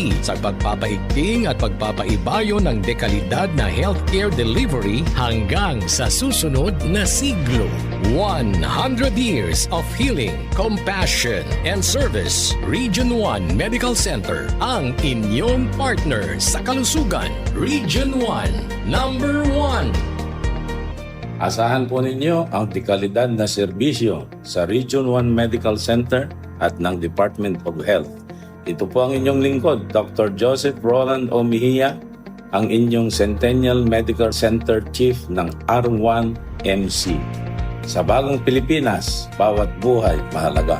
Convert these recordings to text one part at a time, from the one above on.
PhD sa pagpapaigting at pagpapaibayo ng dekalidad na healthcare delivery hanggang sa susunod na siglo. 100 years of healing, compassion, and service. Region 1 Medical Center ang inyong partner sa kalusugan. Region 1, number 1. Asahan po ninyo ang dekalidad na serbisyo sa Region 1 Medical Center at ng Department of Health. Ito po ang inyong lingkod, Dr. Joseph Roland O. Mejia, ang inyong Centennial Medical Center Chief ng R1MC. Sa bagong Pilipinas, bawat buhay mahalaga.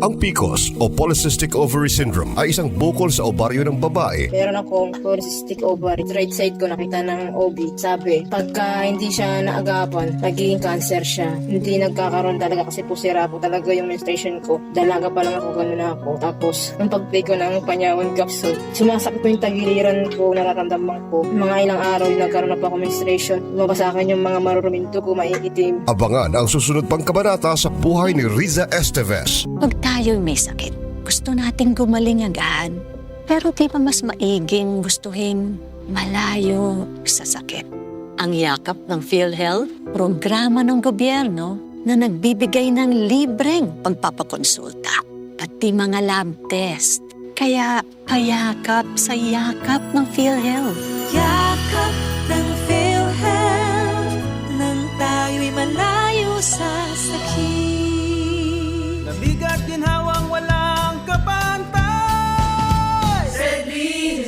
Ang PCOS o Polycystic Ovary Syndrome ay isang bukol sa ovaryo ng babae. Meron akong polycystic ovary. Right side ko nakita ng OB. Sabi, pagka hindi siya naagapan, nagiging cancer siya. Hindi nagkakaroon talaga kasi po sira po talaga yung menstruation ko. Dalaga pa lang ako, gano'n na ako. Tapos, nung pag-take ko ng panyawan capsule, sumasakit po yung tagiliran ko, nararamdaman ko. Mga ilang araw yung nagkaroon na po ako menstruation. Lumabas sa akin yung mga maruruming dugo, maiitim. Abangan ang susunod pang kabanata sa buhay ni Riza Esteves. Pag tayo'y may sakit, gusto nating gumaling agad. Pero di ba mas maiging gustuhin malayo sa sakit? Ang yakap ng PhilHealth, programa ng gobyerno na nagbibigay ng libreng pagpapakonsulta, pati mga lab test. Kaya payakap sa yakap ng PhilHealth. Yakap ng PhilHealth, nang tayo'y malayo sa sakit. Nabigat ginhawang walang kapantay. Sedlin.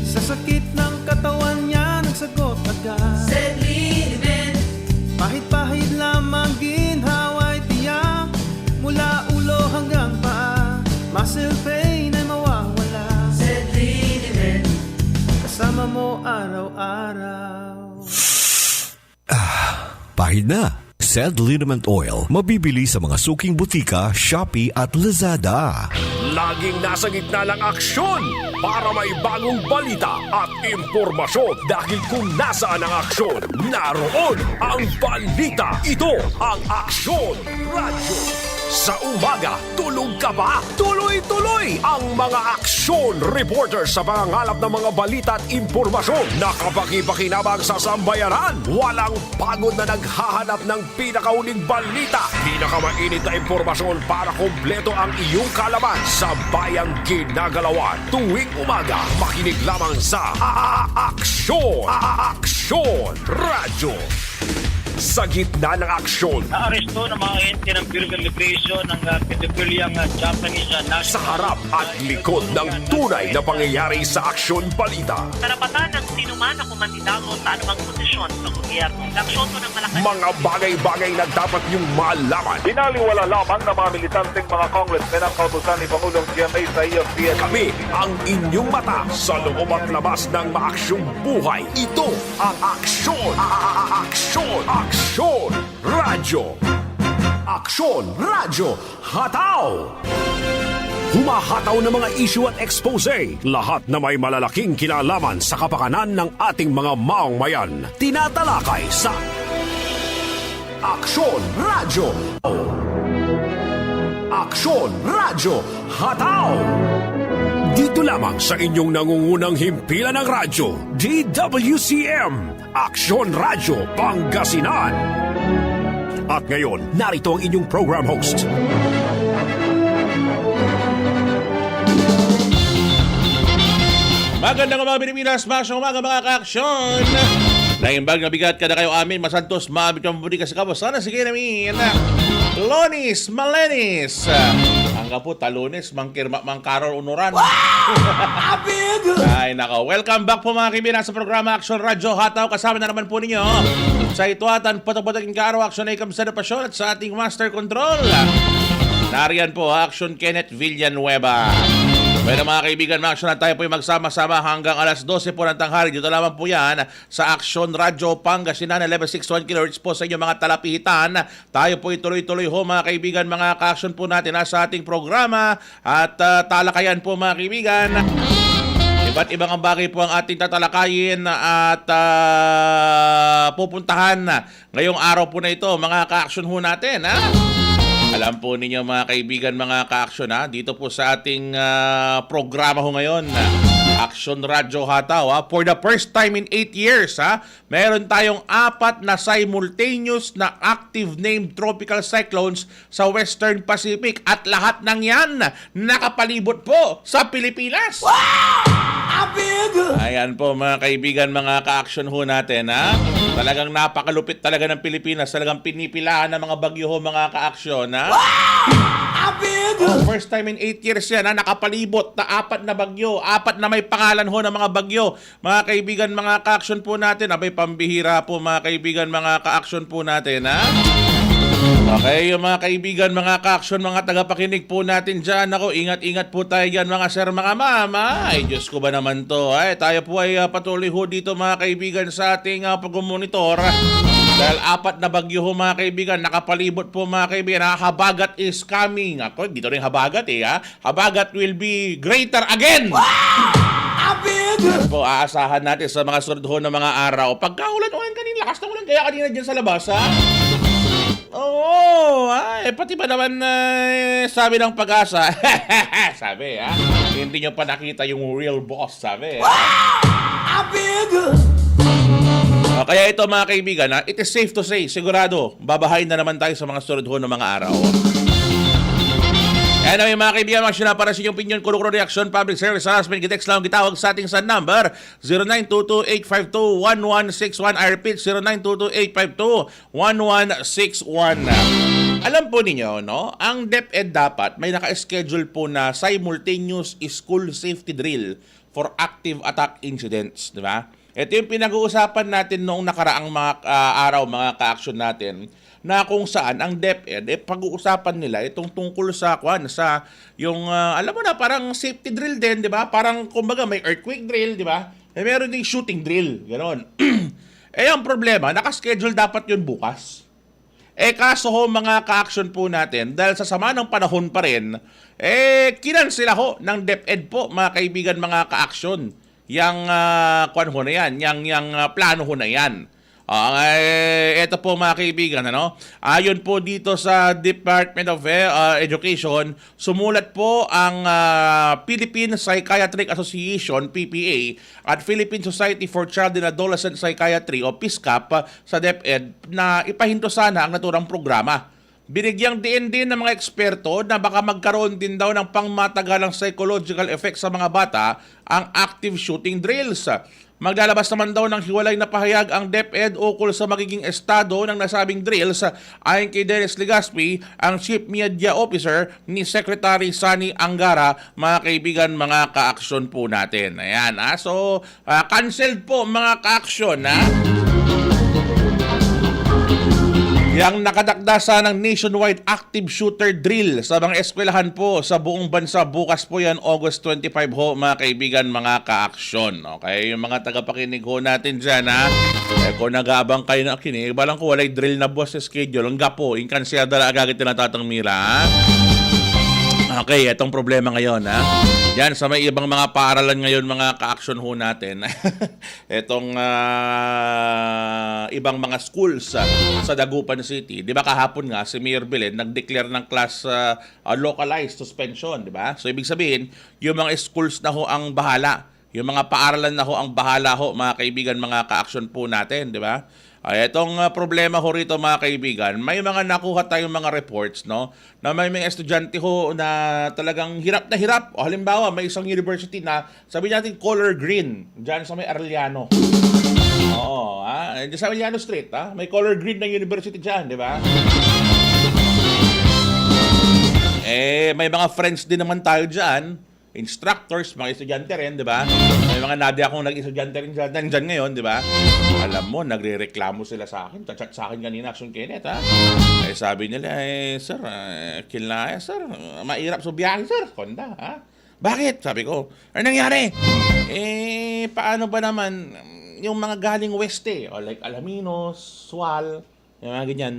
Sa sakit ng katawan niya, nagsagot agad. Sedlin. Pahit-pahit lamang ginhawa'y tiyak, mula ulo hanggang paa. Muscle pain ay mawawala. Sedlin. Kasama mo araw-araw. Pahid na. Sed Liniment Oil, mabibili sa mga suking butika, Shopee at Lazada. Laging nasa gitna ng aksyon para may bagong balita at impormasyon dahil kung nasaan ang aksyon, naroon ang balita. Ito ang Aksyon Radyo. Sa umaga, tulog ka ba? Tuloy-tuloy ang mga aksyon reporters sa pangangalap ng mga balita at impormasyon na kapaki-pakinabang sa sambayaran. Walang pagod na naghahanap ng pinakauling balita. Pinakamainit na impormasyon para kumpleto ang iyong kalaman sa bayang ginagalawan. Tuwing umaga, makinig lamang sa Aksyon! Aksyon Radyo! Sa gitna ng aksyon, naaresto ng mga ente ng Bureau of Immigration ng pedophiliang Japanese national. Sa harap at likod ng tunay na pangyayari sa aksyon balita. Karapatan ng sinuman na kumandidato sa anumang posisyon sa gobyerno. Aksyon to ng Malacanang. Mga bagay-bagay na dapat niyong malaman. Binaliwala lamang ng mga militanteng mga congressmen ang kautusan ni Pangulong GMA sa EFCN. Kami ang inyong mata sa loob at labas ng maaksyong buhay. Ito ang aksyon! Aksyon! Aksyon Radyo! Aksyon Radyo Hataw! Humahataw ng mga issue at expose. Lahat na may malalaking kinalaman sa kapakanan ng ating mga maongmayan. Tinatalakay sa Aksyon Radyo! Aksyon Radyo Hataw! Dito lamang sa inyong nangungunang himpilan ng radyo, DWCM, Aksyon Radyo Pangasinan. At ngayon, narito ang inyong program host. Magandang mga Pilipinas, masyong umaga mga ka-aksyon. Naimbag na bigat kada kayo amin, masantos, maabit yung mabuti kasi kabo. Sana sige namin, Lonis Malenis. Hanggang po, Talones, Mangkarol Unuran. Ay, nako. Welcome back po mga kaibigan sa programa Aksyon Radyo Hataw. Kasama na naman po ninyo sa ituatan, patok-patoking kaaraw, Aksyon ay kamsa na pasyon at sa ating Master Control. Nariyan po, Aksyon Kenneth Villanueva. Bueno mga kaibigan, mga aksyon na tayo po yung magsama-sama hanggang alas 12 po ng tanghali. Dito lamang po yan sa Aksyon Radyo Pangasinan, 1161 kHz po sa inyong mga talapihitan. Tayo po ituloy-tuloy ho mga kaibigan, mga ka-aksyon po natin sa ating programa at talakayan po mga kaibigan. Iba't ibang ang bagay po ang ating tatalakayin at pupuntahan ngayong araw po na ito mga ka-aksyon ho natin. Alam po ninyo mga kaibigan, mga ka-aksyon, dito po sa ating programa ho ngayon, Aksyon Radyo Hataw, for the first time in 8 years, meron tayong 4 na simultaneous na active named tropical cyclones sa Western Pacific at lahat ng yan nakapalibot po sa Pilipinas. Ayan po mga kaibigan, mga ka-aksyon ho natin, Talagang napakalupit talaga ng Pilipinas. Talagang pinipilahan ng mga bagyo ho, mga ka-aksyon, First time in 8 years yan, nakapalibot na 4 na bagyo. 4 na may pangalan ho ng mga bagyo. Mga kaibigan, mga ka-aksyon po natin. Abay, pambihira po mga kaibigan, mga ka-aksyon po natin, Okay, mga kaibigan, mga ka-aksyon, mga tagapakinig po natin dyan. Ako, ingat-ingat po tayo dyan, mga sir, mga mama. Ay, Diyos ko ba naman to? Ay, tayo po ay patuloy ho dito, mga kaibigan, sa ating pag-monitor. Dahil 4 na bagyo ho, mga kaibigan, nakapalibot po, mga kaibigan. Habagat is coming. Ako, dito rin habagat Habagat will be greater again. Po, aasahan natin sa mga sunod ho ng mga araw. Pagka-ulan-ulan kanina, lakas ng ulan kaya kanina dyan sa labas, Oo, pati ba naman sabi ng Pag-asa, sabi, hindi nyo pa nakita yung real boss, sabi. Kaya ito mga kaibigan, it is safe to say, sigurado, babahayin na naman tayo sa mga sunod ho ng mga araw. Anyway, mga kaibigan, mga sila para sa inyong opinion, kulukuro reaction, public service announcement, gitext lang, gitawag sa ating sa number 0922-852-1161. I repeat, 0922-852-1161. Alam po ninyo, ang DepEd dapat may naka-schedule po na simultaneous school safety drill for active attack incidents, di ba? Ito yung pinag-uusapan natin noong nakaraang mga araw, mga ka-action natin, na kung saan ang DepEd, pag-uusapan nila itong tungkol sa yung, alam mo na, parang safety drill din, di ba? Parang, kumbaga, may earthquake drill, di ba? Meron ding shooting drill, gano'n. Ang problema, nakaschedule dapat yun bukas. Kaso ho, mga ka-action po natin, dahil sa sama ng panahon pa rin, kinansela ho ng DepEd po, mga kaibigan, mga ka-action. Yang plano ho na yan. Ito po mga kaibigan, ayon po dito sa Department of Education, sumulat po ang Philippine Psychiatric Association, PPA, at Philippine Society for Child and Adolescent Psychiatry o PSCAP sa DepEd na ipahinto sana ang naturang programa. Binigyang diin din ng mga eksperto na baka magkaroon din daw ng pangmatagalang psychological effect sa mga bata ang active shooting drills. Maglalabas naman daw ng hiwalay na pahayag ang DepEd ukol sa magiging estado ng nasabing drills. Ayon kay Dennis Legaspi, ang Chief Media Officer ni Secretary Sani Angara, mga kaibigan, mga ka-aksyon po natin. Ayan, so canceled po mga ka-aksyon, Yang nakadakdasa ng nationwide active shooter drill sa mga eskwelahan po sa buong bansa. Bukas po yan, August 25 ho, mga kaibigan, mga ka-aksyon. Okay, yung mga tagapakinig ho natin dyan, kung nag-aabang kayo na kinig, balang ko walay drill na boss sa schedule. Ang gapo, inkansyada na agagit na natatang mira, Okay, itong problema ngayon, Yan, sa may ibang mga paaralan ngayon, mga ka-action ho natin. Itong ibang mga schools sa Dagupan City. Di ba kahapon nga, si Mayor Belen nag-declare ng class localized suspension, di ba? So, ibig sabihin, yung mga schools na ho ang bahala. Yung mga paaralan na ho ang bahala ho, mga kaibigan, mga ka-action po natin, di ba? Itong problema ho rito, mga kaibigan, may mga nakuha tayong mga reports, na may mga estudyante ho na talagang hirap na hirap. O halimbawa, may isang university na sabi natin color green, dyan sa may Arellano. Oo, dyan sa Arellano Street, may color green na university dyan, di ba? May mga friends din naman tayo dyan, instructors, mga estudyante rin, di ba? May mga nadia akong nag-estudyante rin dyan ngayon, di ba? Alam mo, nagre-reklamo sila sa akin. Chat sa akin kanina, Action Kenneth, sabi nila, sir, kilaya, sir, mairap sa biyahe, sir. Honda, Bakit? Sabi ko, ano nangyari? Paano ba naman yung mga galing west, o like Alaminos, Sual, yung mga ganyan,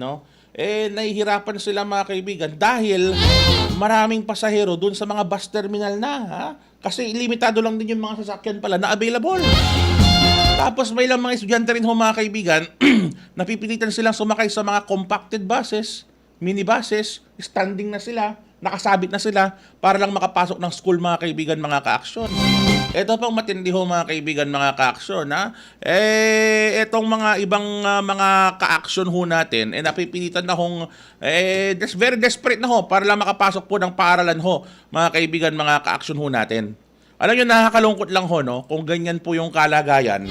nahihirapan sila, mga kaibigan, dahil maraming pasahero dun sa mga bus terminal na, kasi limitado lang din yung mga sasakyan pala na available. Tapos may lang mga estudyante rin ho, mga kaibigan, napipilitan silang sumakay sa mga compacted buses minibuses, standing na sila, nakasabit na sila para lang makapasok ng school mga kaibigan, mga ka-aksyon. Ito pang matindi ho mga kaibigan, mga ka-aksyon, ha? Itong mga ibang mga ka-aksyon ho natin, napipilitan na hong, very desperate na ho para lang makapasok po ng paaralan ho, mga kaibigan, mga ka-aksyon ho natin. Alam nyo, nakakalungkot lang ho, no? Kung ganyan po yung kalagayan,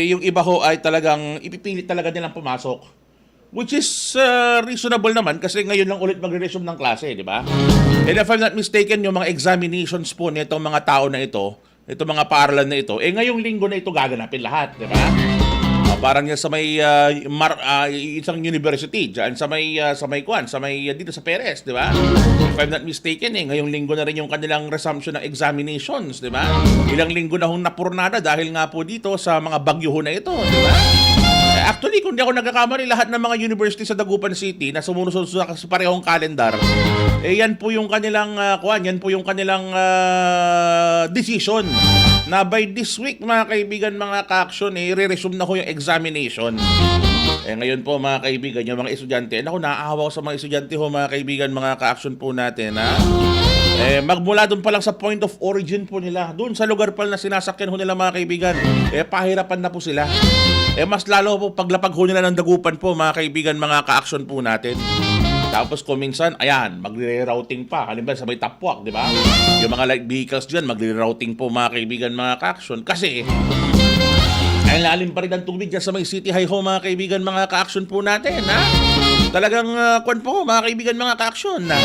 yung iba ho ay talagang ipipilit talaga nilang pumasok. Which is reasonable naman kasi ngayon lang ulit magre-resume ng klase, di ba? And if I'm not mistaken, yung mga examinations po nitong mga tao na ito, itong mga paaralan na ito, ngayong linggo na ito gaganapin lahat, di ba? Parang yan sa may isang university, dyan sa may dito sa Perez, di ba? If I'm not mistaken, ngayong linggo na rin yung kanilang resumption ng examinations, di ba? Ilang linggo na hong napurnada dahil nga po dito sa mga bagyo ho na ito, di ba? Actually, kung di ako nagkakamali, lahat ng mga university sa Dagupan City na sumunod sa parehong kalendar, yan po yung kanilang decision na by this week, mga kaibigan, mga ka-aksyon, re-resume na ko yung examination. Ngayon po, mga kaibigan, yung mga estudyante, naaawa ko sa mga estudyante ho, mga kaibigan, mga ka-aksyon po natin, ha? Magmula doon pa lang sa point of origin po nila, doon sa lugar pa na sinasakyan ho nila, mga kaibigan, pahirapan na po sila. Mas lalo po paglapag ho nila ng Dagupan po, mga kaibigan, mga ka-aksyon po natin. Tapos kung minsan, ayan, magre-routing pa. Halimbawa sa may Tapwak, di ba? Yung mga light vehicles dyan, magre-routing po, mga kaibigan, mga ka-aksyon. Kasi, ay lalim pa rin ang tubig dyan sa may City High ho, mga kaibigan, mga ka-aksyon po natin, ha? Talagang, po, mga kaibigan, mga ka-aksyon, ha?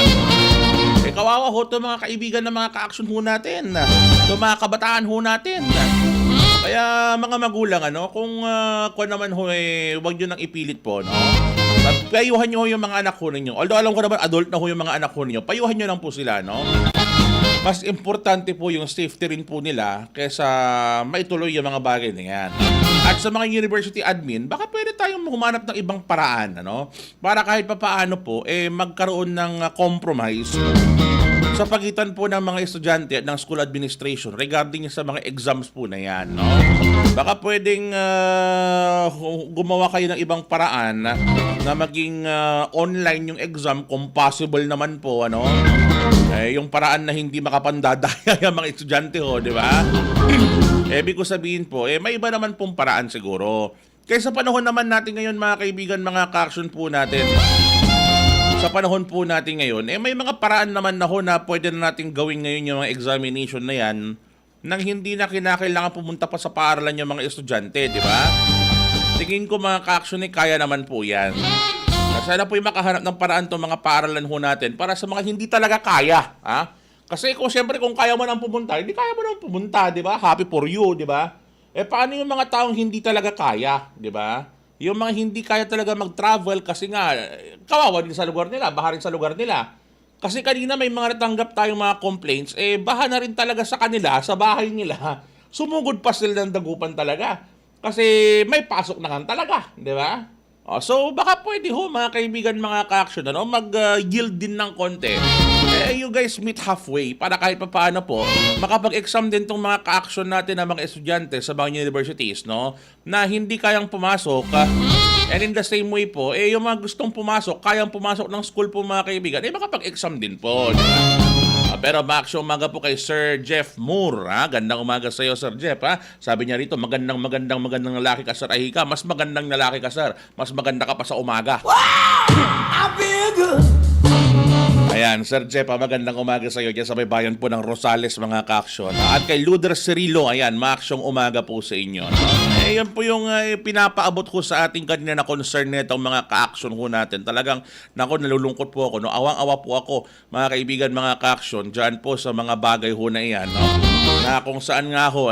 Kawawa ho ito, mga kaibigan, ng mga ka-aksyon ho natin, ha? Ito, mga kabataan ho natin, ha? Kaya mga magulang, kung naman ho, huwag nyo nang ipilit po, no? Payuhan nyo yung mga anak ho ninyo. Although alam ko naman, adult na ho yung mga anak ho ninyo. Payuhan nyo lang po sila, no? Mas importante po yung safety rin po nila kaysa maituloy yung mga bagay na yan. At sa mga university admin, baka pwede tayong humanap ng ibang paraan, para kahit papaano po, magkaroon ng compromise sa pagitan po ng mga estudyante at ng school administration regarding sa mga exams po na yan, no? Baka pwedeng gumawa kayo ng ibang paraan na maging online yung exam kung possible naman po, yung paraan na hindi makapandadaya yung mga estudyante ho, di ba? Ibig ko sabihin po, may iba naman pong paraan siguro. Kaya sa panahon naman natin ngayon, mga kaibigan, mga ka-aksyon po natin, sa panahon po natin ngayon, may mga paraan naman na ho na pwede na natin gawin ngayon yung mga examination na yan nang hindi na kinakailangan pumunta pa sa paaralan yung mga estudyante, di ba? Tingin ko, mga ka-aksyon, kaya naman po yan. Sana po yung makahanap ng paraan to mga paaralan ho natin para sa mga hindi talaga kaya, ha? Kasi kung siyempre kung kaya mo nang pumunta, hindi kaya mo nang pumunta, di ba? Happy for you, di ba? Paano yung mga taong hindi talaga kaya, di ba? Yung mga hindi kaya talaga mag-travel kasi nga, kawawa din sa lugar nila, baha rin sa lugar nila. Kasi kanina may mga natanggap tayong mga complaints, baha na rin talaga sa kanila, sa bahay nila. Sumugod pa sila ng Dagupan talaga. Kasi may pasok na kan talaga, di ba? So baka pwede ho, mga kaibigan, mga ka-aksyon, mag-yield din ng konti. You guys meet halfway para kahit pa paano po makapag-exam din tong mga ka-aksyon natin na mga estudyante sa mga universities, no? Na hindi kayang pumasok. And in the same way po, yung mga gustong pumasok, kayang pumasok ng school po, mga kaibigan, makapag-exam din po, di ba? Pero maaksyon umaga po kay Sir Jeff Moore. Gandang umaga sa iyo, Sir Jeff. Sabi niya rito, magandang lalaki ka, Sir Ahika. Mas magandang lalaki ka, Sir. Mas maganda ka pa sa umaga. Wow! I feel good. Ayan, Sir Jeff, magandang umaga sa iyo dyan sa may bayan po ng Rosales, mga ka-aksyon. At kay Luder Cirilo, ayan, maaksyong umaga po sa inyo. Yan po yung pinapaabot ko sa ating kanina na concern nitong mga ka-aksyon ho natin. Talagang, nalulungkot po ako. Awang-awa po ako, mga kaibigan, mga ka-aksyon, dyan po sa mga bagay ho na iyan. Na kung saan nga ho,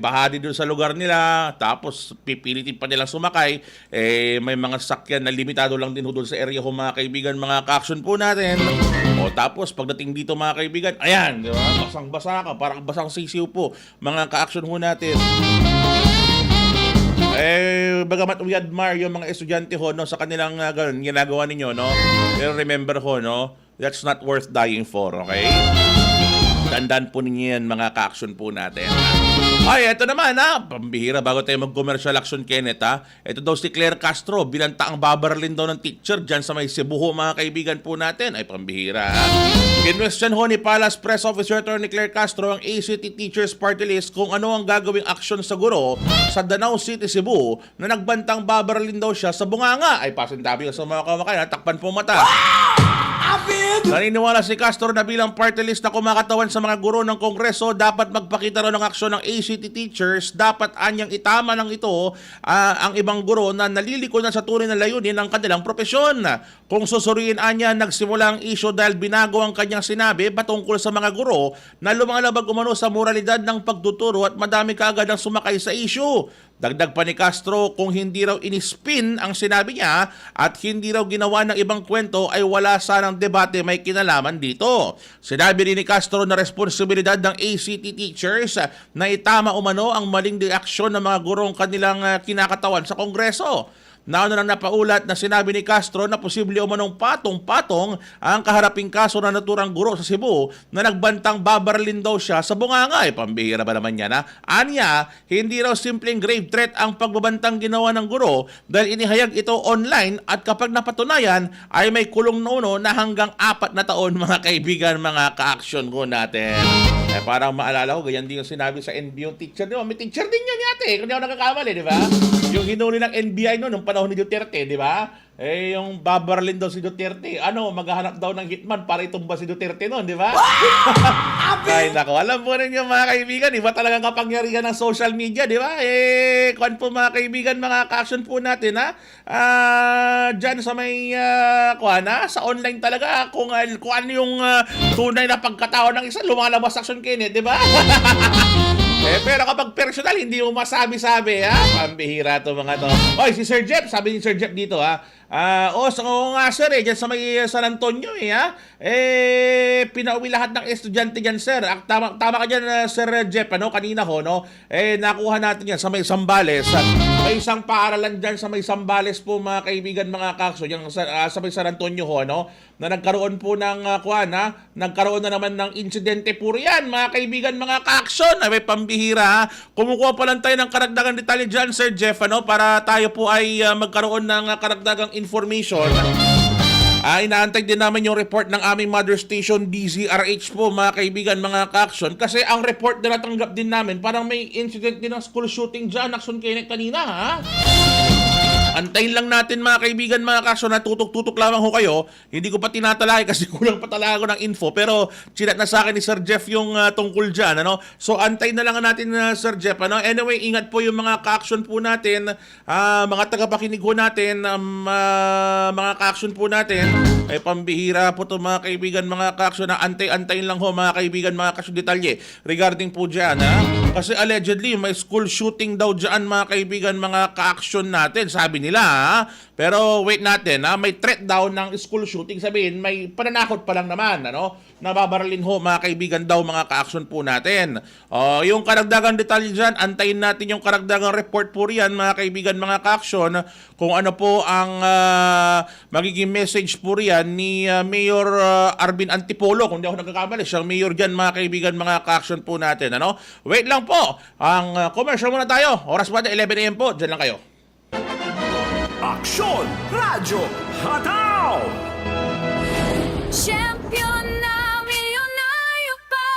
bahadi doon sa lugar nila, tapos pipilitin pa nilang sumakay, may mga sakyan na limitado lang din ho doon sa area ho, mga kaibigan, mga ka-aksyon po natin. O tapos, pagdating dito, mga kaibigan, ayan, di ba? Basang-basa ka, parang basang sisiw po, mga ka-aksyon ho natin. Bagamat we admire yung mga estudyante ho, no, sa kanilang ginagawa ninyo, no? Pero remember ho, no, that's not worth dying for, okay? Tandaan po ninyo yan mga ka-action po natin. Ay, eto naman pambihira bago tayo mag-commercial action, Kenneth Ito daw si Claire Castro, binantaang babaralin daw ng teacher dyan sa may Cebu mga kaibigan po natin. Ay, pambihira Kinwestiyon ho ni Palace Press Officer Attorney Claire Castro ang ACT Teachers Party List kung ano ang gagawing aksyon sa guro sa Danau City, Cebu na nagbantang babaralin daw siya sa bunganga. Ay, pasintabi sa mga kamakayan, takpan po mata. Naniniwala si Castro na bilang party list na kumakatawan sa mga guro ng Kongreso, dapat magpakita raw ng aksyon ng ACT teachers. Dapat anyang itama ng ito ang ibang guro na naliliko na sa tunay na layunin ng kanilang propesyon. Kung susuriin anya, nagsimula ang issue dahil binago ang kanyang sinabi patungkol sa mga guro na lumalabag umano sa moralidad ng pagtuturo at madami kaagad ang sumakay sa issue. Dagdag pa ni Castro, kung hindi raw inispin ang sinabi niya at hindi raw ginawa ng ibang kwento ay wala sanang debate may kinalaman dito. Sinabi rin ni Castro na responsibilidad ng ACT teachers na itama umano ang maling reaksyon ng mga gurong kanilang kinakatawan sa Kongreso. Nauna nang napaulat na sinabi ni Castro na posible umanong patong-patong ang kaharaping kaso na naturang guro sa Cebu na nagbantang babaralin daw siya sa bunganga. Pambihira ba naman yan Anya, hindi raw simpleng grave threat ang pagbabantang ginawa ng guro dahil inihayag ito online at kapag napatunayan ay may kulong nono na hanggang 4 na taon mga kaibigan, mga ka-action ko natin. Parang maalala ko, ganyan din yung sinabi sa NBI yung teacher. Di ba? May teacher din yun yate, kung di ako nakakamali, di ba? Yung hinuli ng NBI nung panahon ni Duterte, di ba? Yung babaralin daw si Duterte. Maghahanap daw ng hitman para itumba si Duterte noon, di ba? Ay, nako. Alam po ninyo mga kaibigan, iba talagang kapangyarihan ng social media, di ba? Kuwan po mga kaibigan, mga ka-action po natin, dyan sa may, sa online talaga, kung ano yung tunay na pagkatao ng isa, lumalabas action Kenneth, di ba? Pero kapag personal, hindi mo masabi-sabi, Pambihira to mga to. Oy, si Sir Jeff, sabi ni Sir Jeff dito, oo nga sir, dyan sa may San Antonio, pinauwi lahat ng estudyante dyan, sir. Tama ka dyan, Sir Jeff, kanina ho, nakuha natin yan sa may Zambales. May isang paaralan dyan sa may Zambales po, mga kaibigan, mga kakso, yan sa may San Antonio ho, na nagkaroon po ng, nagkaroon na naman ng insidente po riyan, mga kaibigan, mga ka-action. Ay, may pambihira, Kumukuha pa lang tayo ng karagdagang detalye dyan, Sir Jeff, para tayo po ay magkaroon ng karagdagang information. Inaantay din namin yung report ng aming mother station, DZRH po, mga kaibigan, mga ka-action. Kasi ang report na natanggap din namin, parang may incident din ng school shooting dyan, Action Kenneth, kanina, Antayin lang natin mga kaibigan, mga kaso, na tutok-tutok lamang ho kayo. Hindi ko pa tinatalakay kasi kulang pa talaga ako ng info. Pero chinat na sa akin ni Sir Jeff yung tungkol dyan. So antayin na lang natin, Sir Jeff. Anyway, ingat po yung mga ka-action po natin, mga tagapakinig ho natin, mga ka-action po natin. Ay pambihira po to mga kaibigan, mga ka-action, na antay-antayin lang ho mga kaibigan, mga ka-action detalye regarding po dyan. Kasi allegedly may school shooting daw dyan, mga kaibigan, mga ka-action natin. Sabi nila, pero wait natin, may threat daw ng school shooting, sabihin may pananakot pa lang naman, nababaralin ho mga kaibigan daw, mga ka-action po natin. Yung karagdagang detalye dyan, antayin natin yung karagdagang report po riyan, mga kaibigan, mga ka-action, kung ano po ang magiging message po riyan ni Mayor Arvin Antipolo, kung di ako nagkakamali, siyang mayor dyan, mga kaibigan, mga ka-action po natin. Wait lang po, ang commercial muna tayo, oras pa 11 AM po, dyan lang kayo. Aksyon Radyo Hataw! Champion na milyonaryo pa.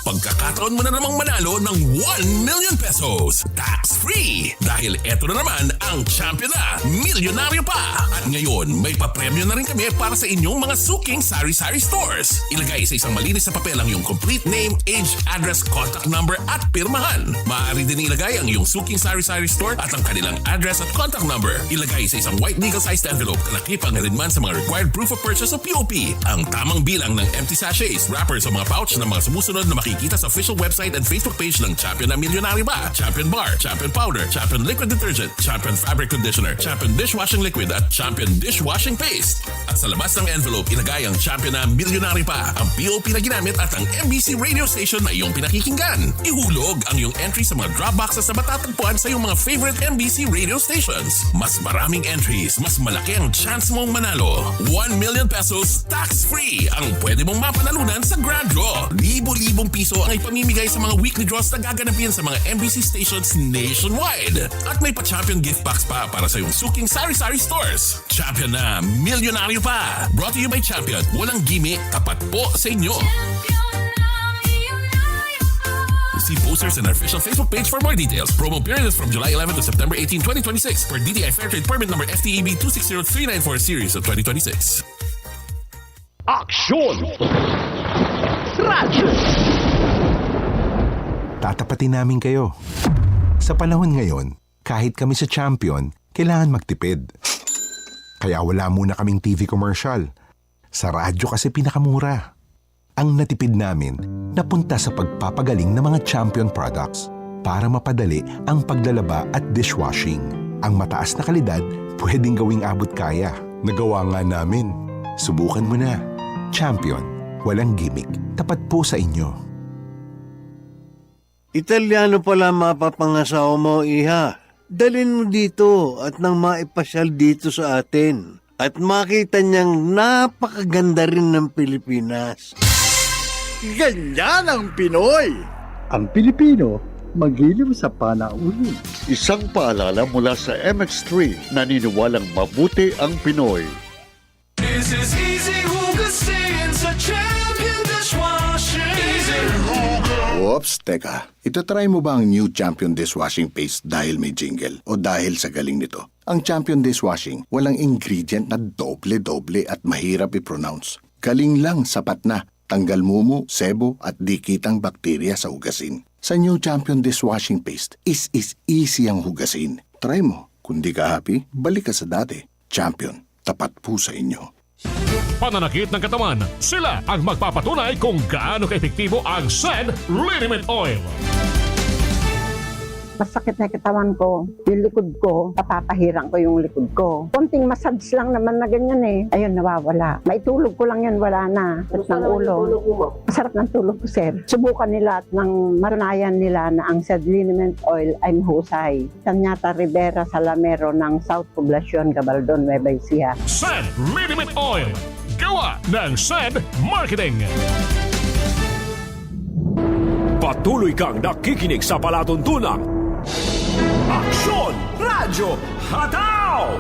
Pagkakataon mo na namang manalo ng 1 million pesos tax-free dahil eto na naman ang champion na milyonaryo pa. At ngayon, may papremyo na rin kami para sa inyong mga suking sari-sari stores. Ilagay sa isang malinis na papel ang iyong complete name, age, address, contact number at pirmahan. Maaari din ilagay ang iyong suking sari-sari store at ang kanilang address at contact number. Ilagay sa isang white legal-sized envelope na nakipang man sa mga required proof of purchase o POP. Ang tamang bilang ng empty sachets, wrappers o mga pouch ng mga sumusunod na makikita sa official website and Facebook page ng Champion na Milyonaryo Ba, Champion Bar, Champion Powder, Champion Liquid Detergent, Champion Fabric Conditioner, Champion Dishwashing Liquid at Champion Dishwashing Paste. At sa labas ng envelope, ilagay ang Champion na Milyonaryo Pa, ang POP na ginamit at ang MBC radio station na iyong pinakikinggan. Ihulog ang iyong entry sa mga drop boxes na matatagpuan sa iyong mga favorite MBC radio stations. Mas maraming entries, mas malaki ang chance mong manalo. 1 million pesos tax-free ang pwede mong mapanalunan sa Grand Draw. Libre libo-libong piso ang ipamimigay sa mga weekly draws na gaganapin sa mga MBC stations nationwide. At may pa-champion gift box pa para sa iyong suking sari-sari stores. Champion na, milyonaryo pa. Brought to you by Champion. Walang gimmick, tapat po sa inyo. See posters in our official Facebook page for more details. Promo period is from July 11 to September 18, 2026 per DTI Fairtrade Permit number FTEB 260394 series of 2026. Aksyon! Radyo! Tatapatin namin kayo. Sa panahon ngayon, kahit kami sa Champion, kailangan magtipid. Kaya wala muna kaming TV commercial. Sa radyo kasi pinakamura. Ang natipid namin, napunta sa pagpapagaling ng mga Champion products para mapadali ang paglalaba at dishwashing. Ang mataas na kalidad, pwedeng gawing abot kaya. Nagawa nga namin. Subukan mo na. Champion. Walang gimmick. Tapat po sa inyo. Italiano pala mapapangasawa mo, iha. Dalin mo dito at nang maipasyal dito sa atin. At makita niyang napakaganda rin ng Pilipinas. Ganyan ang Pinoy! Ang Pilipino, magiliw sa panauhin. Isang paalala mula sa MX3, naniniwalang mabuti ang Pinoy. This is easy hugasin sa Champion Dishwashing. Easy hugas. Oops, teka. Itatry mo ba ang new Champion Dishwashing Paste dahil may jingle o dahil sa galing nito? Ang Champion Dishwashing, walang ingredient na doble-doble at mahirap i-pronounce. Galing lang, sapat na. Tanggal mumu, sebo at dikitang bakterya sa hugasin. Sa new Champion Dishwashing Paste, is easy ang hugasin. Try mo. Kung di ka happy, balik ka sa dati. Champion, tapat po sa inyo. Pananakit ng katawan, sila ang magpapatunay kung gaano ka-epektibo ang SED Liniment Oil. Masakit na katawan ko, yung likod ko, papapahirang ko yung likod ko. Konting massage lang naman na ganyan eh. Ayun, nawawala. Maitulog ko lang yan, wala na. At ng ulo. Masarap ng tulog ko, sir. Subukan nila at nang matunayan nila na ang SED Liniment Oil ay mahusay. Tanyata Rivera Salamero ng South Poblacion, Gabaldon, Nueva Ecija. SED Liniment Oil. Gawa ng SED Marketing. Patuloy kang nakikinig sa palatuntunang Aksyon Radyo Hataw!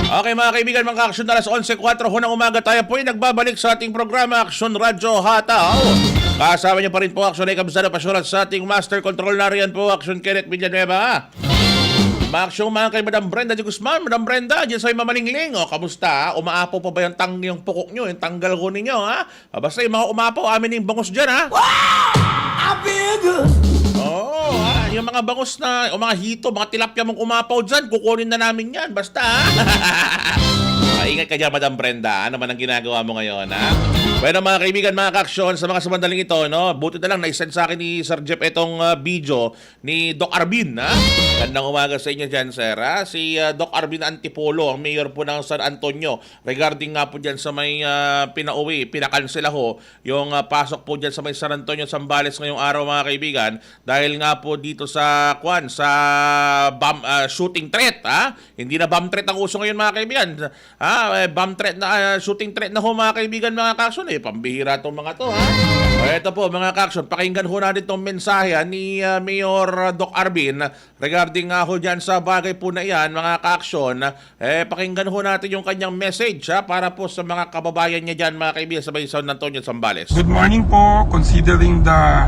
Okay mga kaibigan, mga ka-aksyon, alas 11:04 ho ng umaga tayo po ay nagbabalik sa ating programa Aksyon Radyo Hataw. Kasama niyo pa rin po Aksyon Icam Sada Pasyurat sa ating Master Control nariyan po Aksyon Kenneth Villanueva. Maaksyon mga kay Madam Brenda de Guzman. Madam Brenda, dyan sa'yo mamalingling. O, kamusta? Umaapaw pa ba yung pukok nyo, yung tanggal ko ninyo, ha? Basta yung mga umapaw, amin yung bangus dyan, ha? Wow! I feel good! Oo, yung mga bangus na, o mga hito, mga tilapia mong umapaw dyan, kukunin na namin yan, basta, ha? Ingat ka dyan, Madam Brenda. Ano man ang ginagawa mo ngayon, ha? Bueno, mga kaibigan, mga ka-aksyon, sa mga samandaling ito, no? Buti na lang, naisend sa akin ni Sir Jeff itong video ni Doc Arbin, ha? Gandang umaga sa inyo dyan, sir, ha? Si Doc Arbin Antipolo, ang mayor po ng San Antonio, regarding nga po dyan sa may pinakansela ho, yung pasok po dyan sa may San Antonio, Zambales ngayong araw, mga kaibigan, dahil nga po dito sa, shooting threat, ha? Hindi na bomb threat ang uso ngayon, mga kaibigan, ha? Bomb threat na, shooting threat na ho, mga kaibigan, mga ka-aksyon, pambihira itong mga to, ha? O, ito po, mga ka-aksyon, pakinggan ho natin itong mensahe ni Mayor Doc Arbin regarding nga ho dyan sa bagay po na iyan, mga ka-aksyon. Pakinggan ho natin yung kanyang message, ha, para po sa mga kababayan niya dyan, mga kaibigan, sa San Antonio, Zambales. Good morning po. Considering the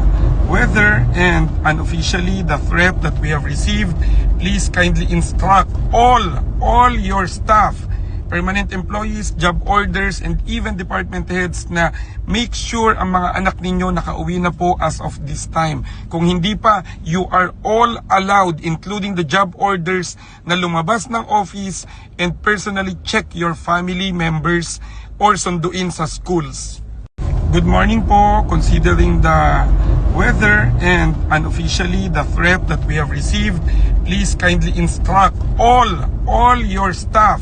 weather and unofficially the threat that we have received, please kindly instruct all your staff, permanent employees, job orders, and even department heads na make sure ang mga anak ninyo nakauwi na po as of this time. Kung hindi pa, you are all allowed, including the job orders, na lumabas ng office and personally check your family members or sunduin sa schools. Good morning po. Considering the weather and unofficially the threat that we have received, please kindly instruct all your staff,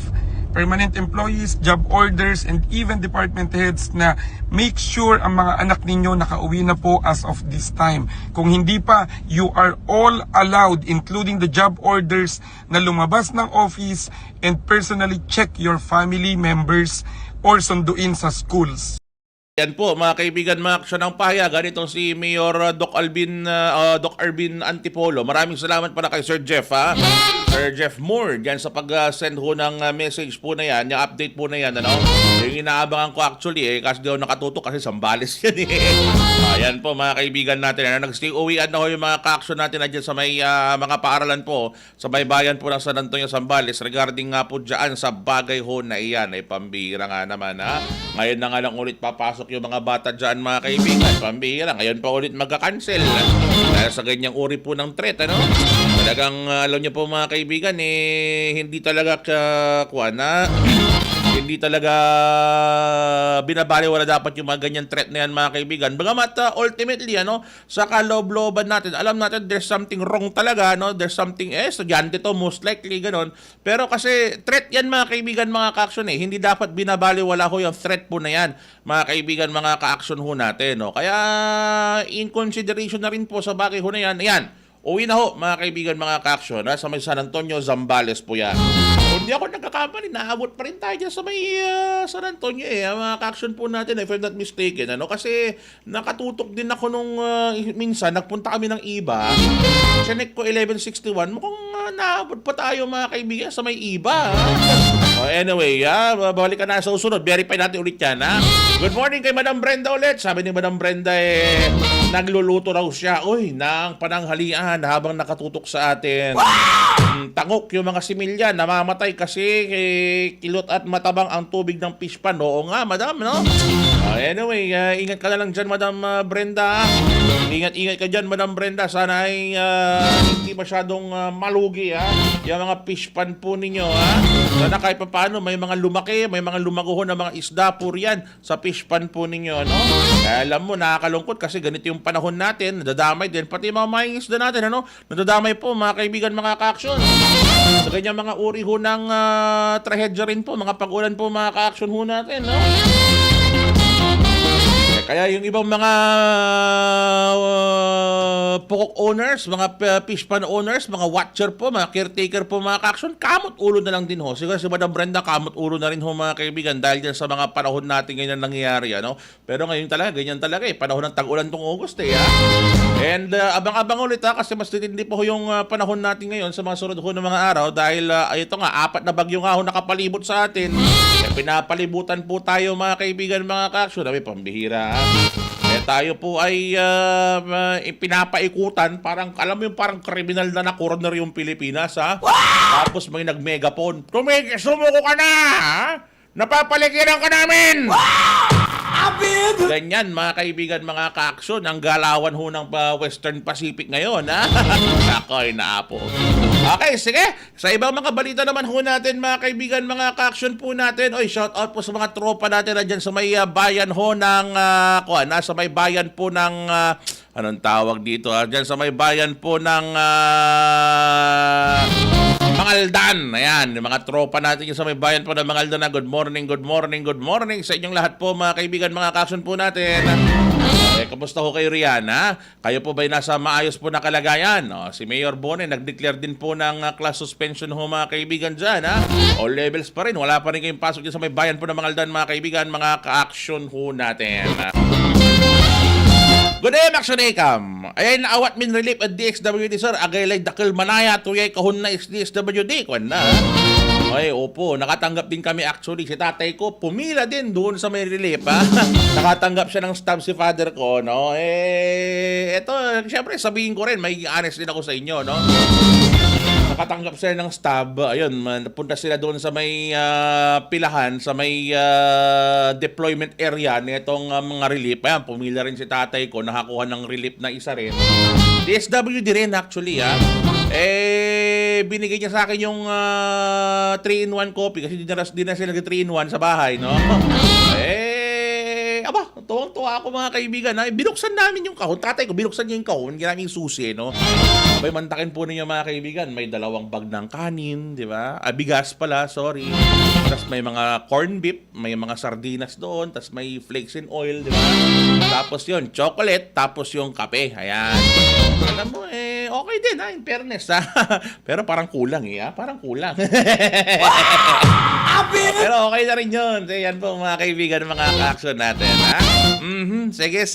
permanent employees, job orders, and even department heads na make sure ang mga anak ninyo nakauwi na po as of this time. Kung hindi pa, you are all allowed, including the job orders, na lumabas ng office and personally check your family members or sunduin sa schools. Yan po mga kaibigan, mga aksyon ng pahayagan itong si Mayor Doc Arvin Antipolo. Maraming salamat pala kay Sir Jeff Sir Jeff Moore dyan sa pag-send ho ng message po na yan, yung update po na yan, ano? Yung inaabangan ko actually kasi di ako nakatutok kasi Sambales yan Ayan po mga kaibigan natin, nag-stay uwian na ho yung mga ka-action natin na dyan sa may mga paaralan po sa may bayan po ng San Antonio, Sambales regarding nga po dyan sa bagay ho na iyan ay pambihira nga naman Ngayon na nga lang ulit papasok yung mga bata dyan mga kaibigan, pambihira. Ngayon pa ulit magka-cancel dahil sa ganyang uri po ng threat, ano? Talagang alam niyo po mga kaibigan, hindi talaga hindi talaga binabaliwala dapat yung mga ganyan threat na yan mga kaibigan. Bagamat ultimately, sa kaloob-looban natin, alam natin there's something wrong talaga, there's something, estudyante to, most likely, ganon. Pero kasi threat yan mga kaibigan, mga ka-action hindi dapat binabaliwala ho yung threat po na yan, mga kaibigan, mga ka-action ho natin, Kaya, in consideration na rin po sa bagay ho na yan, uwi na ho, mga kaibigan, mga ka-action, sa may San Antonio, Zambales po yan. Hindi ako nagkakamali, naabot pa rin tayo dyan sa may San Antonio mga ka-action po natin, if I'm not mistaken, kasi nakatutok din ako nung minsan, nagpunta kami ng iba, sinek ko 1161, mukhang naabot pa tayo mga kaibigan sa may iba. Anyway, babalik ka na sa usunod, verify natin ulit yan. Good morning kay Madam Brenda ulit. Sabi ni Madam Brenda, nagluluto raw siya, ng pananghalian habang nakatutok sa atin. Tangok yung mga similya, namamatay kasi kilot at matabang ang tubig ng fish pan. Oo nga, madam, no? Anyway, ingat ka na lang dyan, Madam Brenda. Ingat-ingat ka dyan, Madam Brenda. Sana ay hindi masyadong malugi, yung mga fish pan po ninyo, Sana kahit pa paano, may mga lumaki, may mga lumaguho na mga isda po riyan sa fish pan po ninyo, no? Kaya alam mo, nakakalungkot kasi ganito yung panahon natin, nadadamay din, pati mga maing isda natin, nadadamay po, mga kaibigan, mga ka-action. Sa ganyan mga uri ho ng trahedya rin po, mga pag-ulan po, mga ka-action ho natin, no? Kaya yung ibang mga pokok owners, mga fish pan owners, mga watcher po, mga caretaker po, mga ka-action, kamot ulo na lang din ho. Siguro si Madam Brenda, kamot ulo na rin ho mga kaibigan dahil dyan sa mga panahon natin ngayon nangyayari, Pero ngayon talaga, ganyan talaga panahon ng tag-ulan tong August And abang-abang ulit kasi mas titindi po yung panahon natin ngayon sa mga sunod ho ng mga araw dahil ito nga, 4 na bagyo nga ho nakapalibot sa atin. Pinapalibutan po tayo mga kaibigan, mga ka-action, pambihira. Tayo po ay pinapaikutan, parang, alam mo yung parang kriminal na corner yung Pilipinas, Tapos may nag-megaphone, sumuko ka na, napapaligiran ka namin! Ganyan, mga kaibigan, mga ka-action, ang galawan ho ng Western Pacific ngayon, Ako'y naapo. Okay, sige. Sa ibang mga balita naman ho natin, mga kaibigan, mga ka-action po natin. Shout out po sa mga tropa natin na dyan sa may bayan ho ng, sa may bayan po ng, anong tawag dito, dyan sa may bayan po ng, Mangaldan. Ayan, yung mga tropa natin yung sa may bayan po ng Mangaldan na good morning, good morning, good morning sa inyong lahat po, mga kaibigan, mga ka-action po natin. Kamusta ho kayo riyan, Kayo po ba'y nasa maayos po na kalagayan? Si Mayor Bone, nag-declare din po ng class suspension ho, mga kaibigan dyan, All levels pa rin. Wala pa rin kayong pasok dyan sa may bayan po ng Mangaldan, mga kaibigan, mga ka-action ho natin. Good day, Action Ecam. Ayan, naawat min relief at DXWD, sir. Agaylay dakil manaya, tuyay kahon na DXWD. Kwan na, Ay, opo. Nakatanggap din kami actually. Si tatay ko, pumila din doon sa may relief, Nakatanggap siya ng stab si father ko, no? Eto, syempre, sabihin ko rin, may honest din ako sa inyo, no? Nakatanggap sila ng stab. Ayun, napunta sila doon sa may pilahan, sa may deployment area nitong mga relief. Ayan, pumila rin si tatay ko, nakakuha ng relief na isa rin. DSWD rin actually, binigay niya sa akin yung 3-in-1 copy kasi di na sila 3-in-1 sa bahay, no? Tuwang-tuwa ako, mga kaibigan. Binuksan namin yung kahon. Tatay ko, binuksan niya yung kahon. Ginaming susi, no? Abay, mantakin po ninyo, mga kaibigan. May 2 bag ng kanin, di ba? Bigas pala, sorry. Tapos may mga corn beef, may mga sardinas doon, tapos may flakes and oil, di ba? Tapos yun, chocolate, tapos yung kape. Ayan. Alam mo, okay din, in fairness, Pero parang kulang, Parang kulang. Pero okay na rin yun. So, yan po mga kaibigan, mga ka-action natin. Ha? Sige.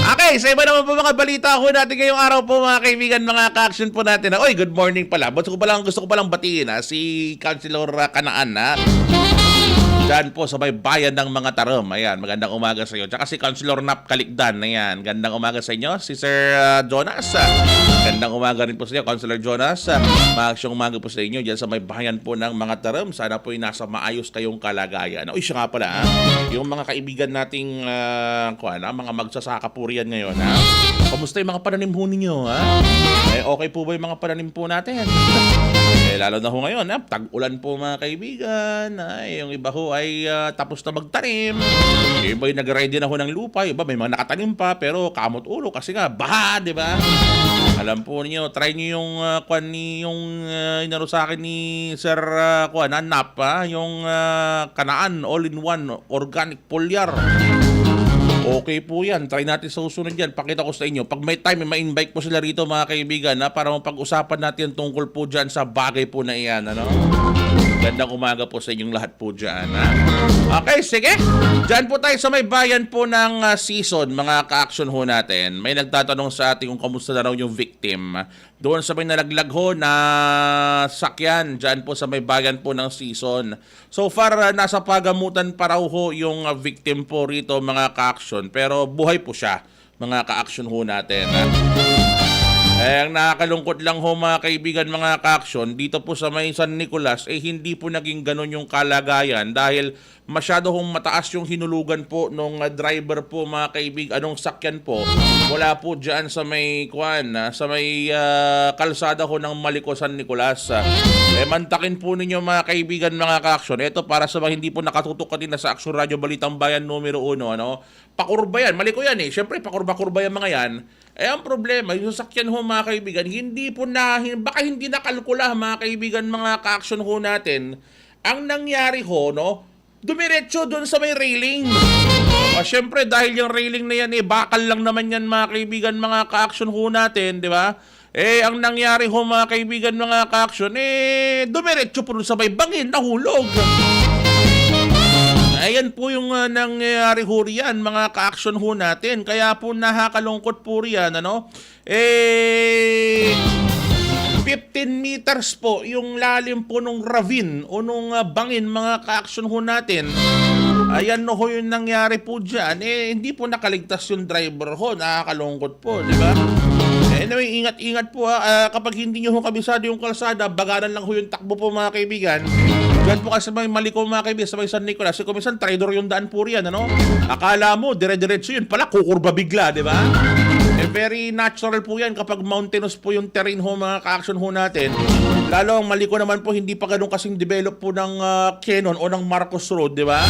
Okay, sa iba naman po mga balita ko natin ngayong araw po mga kaibigan, mga ka-action po natin. Oy, good morning pala. Gusto ko palang batiin si Councilor Canaan dyan po sa may bayan ng mga Tarom. Ayan, magandang umaga sa iyo. Tsaka si Councilor Nap Kalikdan. Ayan, gandang umaga sa inyo. Si Sir Jonas. Gandang umaga rin po sa iyo, Councilor Jonas. Maaksyong umaga po sa inyo dyan sa may bayan po ng mga Tarom. Sana po nasa maayos kayong kalagayan. Uy, siya nga pala. Yung mga kaibigan nating mga magsasaka po riyan ngayon. Kamusta yung mga pananim ho ninyo? Okay po ba yung mga pananim po natin? Lalo na ho ngayon, tag-ulan po mga kaibigan. Yung iba ho ay tapos na magtanim. Yung iba ay nag-ready na ho ng lupa. Yung iba may mga nakatanim pa pero kamot ulo kasi nga baha, di ba? Alam po niyo, try niyo yung inaro sa akin ni Sir Nap, yung Kanaan all-in-one organic foliar. Okay po yan. Try natin sa susunod yan. Pakita ko sa inyo. Pag may time, ma-invite po sila rito mga kaibigan para mapag-usapan natin tungkol po dyan sa bagay po na iyan. Gandang umaga po sa inyong lahat po dyan. Okay, sige. Dyan po tayo sa may bayan po ng season, mga ka-action ho natin. May nagtatanong sa atin kung kamusta na raw yung victim. Doon sa may nalaglag ho na sakyan, dyan po sa may bayan po ng season. So far, nasa pagamutan pa raw ho yung victim po rito, mga ka-action. Pero buhay po siya, mga ka-action ho natin. Ang nakakalungkot lang ho mga kaibigan, mga ka-action, dito po sa may San Nicolas, hindi po naging ganun yung kalagayan dahil masyado hong mataas yung hinulugan po nung driver po mga kaibigan, anong sakyan po. Wala po dyan sa may kalsada ho ng Maliko San Nicolas. Mantakin po ninyo mga kaibigan, mga ka-action. Ito para sa mga hindi po nakatutok kanina sa Action Radio Balitang Bayan numero 1, pakurba yan, Maliko yan Siyempre pakurba-kurba yung mga yan. Ang problema, yung sasakyan ho mga kaibigan, baka hindi nakalkula mga kaibigan, mga ka-action ho natin. Ang nangyari ho, dumiretso doon sa may railing. Siyempre dahil yung railing na yan, bakal lang naman yan mga kaibigan, mga ka-action ho natin, di ba? Ang nangyari ho mga kaibigan, mga ka-action, dumiretso po doon sa may bangin, nahulog. Ayan po yung nangyayari ho riyan, mga ka-action ho natin. Kaya po nakakalungkot po riyan, 15 meters po yung lalim po nung ravine o nung bangin, mga ka-action ho natin. Ayan ho yung nangyari po dyan. Hindi po nakaligtas yung driver ho. Nakakalungkot po, di ba? Anyway, ingat-ingat po kapag hindi nyo ho kabisado yung kalsada, bagaran lang ho yung takbo po mga kaibigan. Diyan po kasi may Maliko mga kaibigan sa may San Nicolas. Kung minsan, traidor yung daan po riyan, Akala mo, dire-diretso yun. Pala, kukurba bigla, di ba? Very natural po yan kapag mountainous po yung terrain ho, mga ka-action ho natin. Lalo ang Maliko naman po, hindi pa ganun kasing develop po ng Quezon o ng Marcos Road, di ba?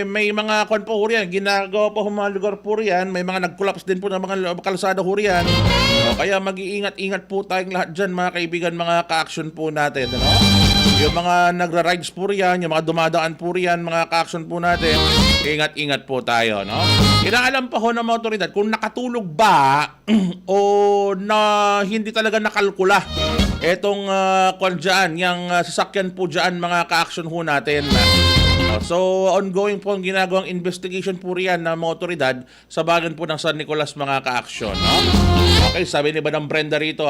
May mga po riyan, ginagawa po mga lugar po riyan, may mga nag-collapse din po ng mga kalsada po riyan. Kaya mag-iingat-ingat po tayong lahat dyan, mga kaibigan, mga ka-action po natin, Yung mga nagra-rides po riyan, yung mga dumadaan po riyan, mga ka-action po natin, ingat-ingat po tayo, Inaalam pa ho ng mga otoridad kung nakatulog ba o na hindi talaga nakalkula etong yung sasakyan po dyan, mga ka-action ho natin. So, ongoing po ang ginagawang investigation po riyan ng mga otoridad sa bayan po ng San Nicolas, mga ka-action. Okay, sabi ni Madam Brenda rito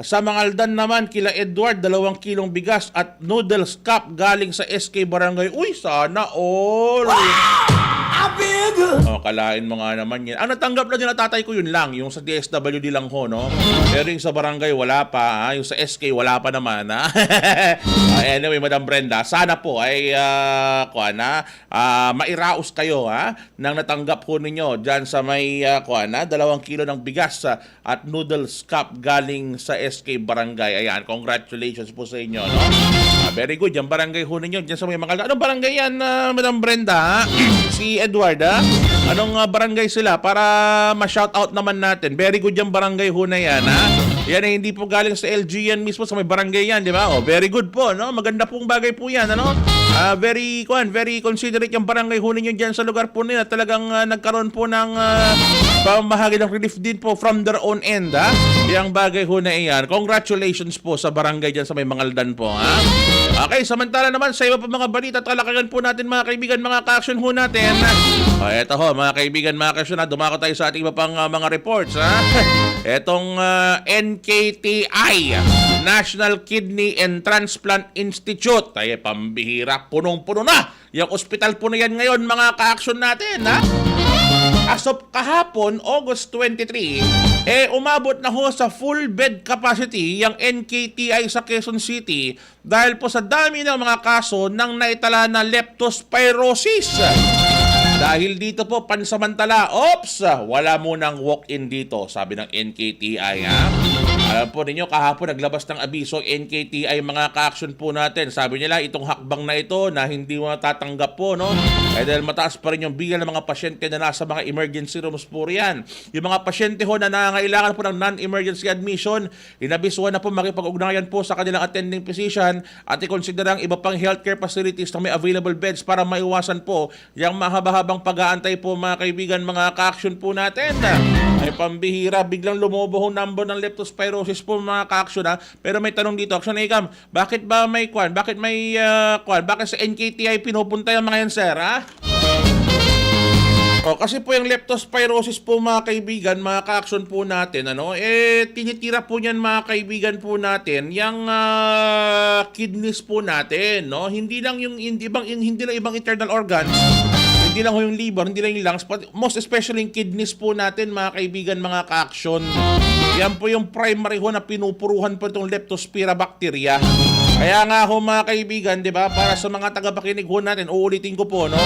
sa Mangaldan naman, kila Edward, 2 kilong bigas at noodles cup galing sa SK Barangay. Uy, sana all! Kalain mo nga naman yan. Ang natanggap na din na tatay ko yun lang, yung sa DSWD lang ho, Pero yung sa barangay wala pa, yung sa SK wala pa naman, Anyway, Madam Brenda, sana po ay mairaos kayo, nang natanggap ho ninyo dyan sa may 2 kilo ng bigas at noodles cup galing sa SK Barangay. Ayan, congratulations po sa inyo, very good, yung barangay ho ninyo dyan sa may mga... Anong barangay yan, Madam Brenda? Si Edward, Anong barangay sila para ma-shoutout naman natin? Very good yung barangay ho na yan, Yan ay hindi po galing sa LG yan mismo, sa may barangay yan, di ba? Very good po, Maganda pong bagay po yan, Very considerate yung barangay ho ninyo dyan sa lugar po nila. Talagang nagkaroon po ng pamahagi ng relief din po from their own end, Yung bagay ho na iyan. Congratulations po sa barangay dyan sa may Mangaldan po, Okay, samantala naman sa iba pa mga balita, talakayan po natin mga kaibigan, mga ka-action ho natin. Eto ho, mga kaibigan, mga ka-action, dumako tayo sa ating iba pang mga reports. Etong NKTI, National Kidney and Transplant Institute, ay pambihira, punong-puno na. Yung ospital po na yan ngayon, mga ka-action natin. As of kahapon, August 23, umabot na ho sa full bed capacity yung NKTI sa Quezon City dahil po sa dami ng mga kaso ng naitala na leptospirosis. Dahil dito po, pansamantala, wala munang walk-in dito, sabi ng NKTI. Alam po ninyo, kahapon naglabas ng abiso NKTI, mga ka-action po natin. Sabi nila, itong hakbang na ito na hindi mo matatanggap po, no? Dahil mataas pa rin yung bilang ng mga pasyente na nasa mga emergency rooms po riyan. Yung mga pasyente ho na nangangailangan po ng non-emergency admission, inabisuhan na po makipag-ugnayan po sa kanilang attending physician at ikonsidera ang iba pang healthcare facilities na may available beds para maiwasan po yung mahaba-habang pag-aantay po, mga kaibigan, mga ka-action po natin. Ay pambihira, biglang lumobo ho number ng leptospirosis po, mga ka-action. Pero may tanong dito, Action Icam, bakit ba may kwan? Bakit may bakit sa NKTI pinupunta yung mga yan, sir? Kasi po yung leptospirosis po, mga kaibigan, mga ka-action po natin, tinitira po niyan, mga kaibigan po natin, yung kidneys po natin, no? Hindi lang ibang internal organs, hindi lang yung liver, hindi lang yung lungs, but most especially yung kidneys po natin, mga kaibigan, mga ka-action. Yan po yung primary ho na pinupuruhan po itong Leptospira bacteria. Kaya nga ho, mga kaibigan, di ba, para sa mga tagapakinig ho natin, uulitin ko po, no?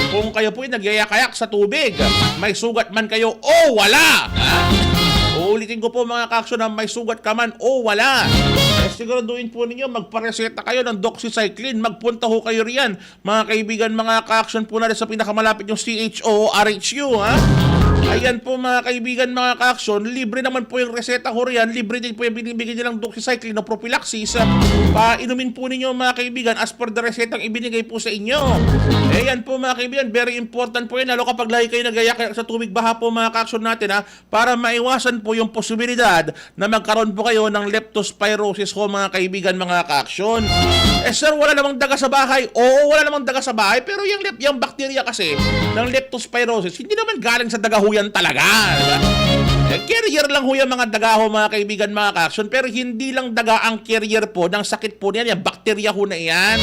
Kung kayo po ay nagyayakayak sa tubig, may sugat man kayo o wala! Uulitin ko po, mga ka-action, na may sugat ka man o wala. Siguraduhin po ninyo, magpareseta kayo ng doxycycline. Magpunta ho kayo riyan, mga kaibigan, mga ka-action po natin sa pinakamalapit yung CHO o RHU, Ayan po, mga kaibigan, mga ka-action, libre naman po yung reseta ho riyan, libre din po yung binibigyan nilang doxycycline o prophylaxis. Inumin po ninyo, mga kaibigan, as per the resetang ibinigay po sa inyo. Ayan po, mga kaibigan, very important po yan, lalo kapag lagi kayo nagayakay sa tubig baha po, mga ka-action natin, para maiwasan po yung posibilidad na magkaroon po kayo ng leptospirosis ho, mga kaibigan, mga ka-action. Sir, wala namang daga sa bahay. Oo, wala namang daga sa bahay, pero yung bacteria kasi ng leptospirosis, hindi naman galing sa daga ho yan talaga, diba? Carrier lang ho yung mga daga ho, mga kaibigan, mga ka-action, pero hindi lang daga ang carrier po ng sakit po niyan, yung bacteria ho na yan.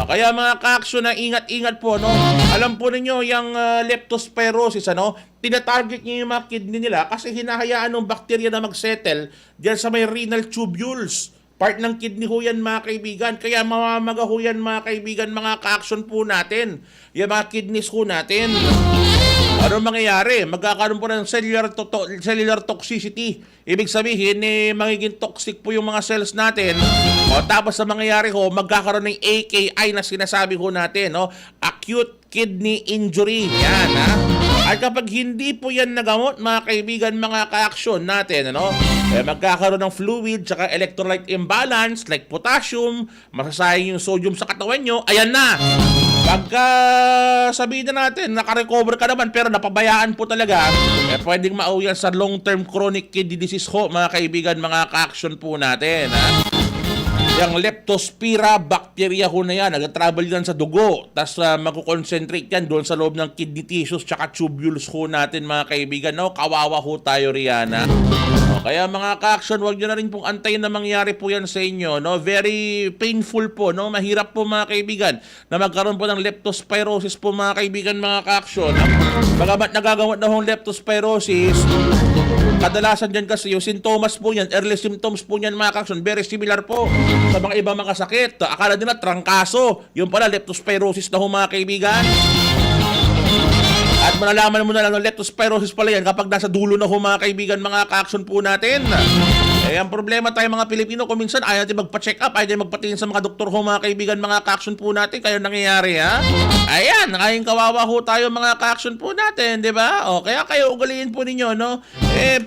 Kaya, mga ka-action, na ingat-ingat po, no? Alam po ninyo, yung leptospirosis, tinatarget niyo yung mga kidney nila kasi hinahayaan ng bacteria na mag-settle diyan sa may renal tubules. Part ng kidney ho yan, mga kaibigan. Kaya mamamaga ho yan, mga kaibigan, mga ka-action po natin. Yung mga kidneys ho natin. Ano mangyayari? Magkakaroon po ng cellular toxicity. Ibig sabihin, magiging toxic po yung mga cells natin. Tapos sa mangyayari ho, magkakaroon ng AKI na sinasabi ho natin, acute kidney injury. Yan, At kapag hindi po yan nagamot, mga kaibigan, mga ka-action natin, magkakaroon ng fluid tsaka electrolyte imbalance like potassium, masasayang yung sodium sa katawan nyo, ayan na. Pagka sabihin na natin, nakarecover ka naman pero napabayaan po talaga, pwedeng mauyan sa long-term chronic kidney disease ho, mga kaibigan, mga ka-action po natin. Yung Leptospira bacteria ho na yan, nag-travel yan sa dugo, tapos magkukonsentrate yan doon sa loob ng kidney tissues tsaka tubules ho natin, mga kaibigan. Kawawa ho tayo riyan. Kaya, mga ka-action, huwag nyo na rin pong antayin na mangyari po yan sa inyo. Very painful po, mahirap po, mga kaibigan, na magkaroon po ng leptospirosis po, mga kaibigan, mga ka-action. Bagamat nagagamot na hong leptospirosis, kadalasan dyan kasi yung sintomas po yan, early symptoms po yan, mga ka-action, very similar po sa mga ibang mga sakit. Akala nila trangkaso, yung pala leptospirosis na ho, mga kaibigan. At malalaman mo na lang ng leptospirosis pala yan kapag nasa dulo na ho, mga kaibigan, mga ka-action po natin. Ang problema tayo, mga Pilipino, kung minsan ayaw natin magpa-check up, ayaw natin magpatingin sa mga doktor ho, mga kaibigan, mga ka-action po natin. Kaya nangyayari, Ayan, kayong kawawa ho tayo, mga ka-action po natin, di ba? Kaya kayo ugaliin po ninyo,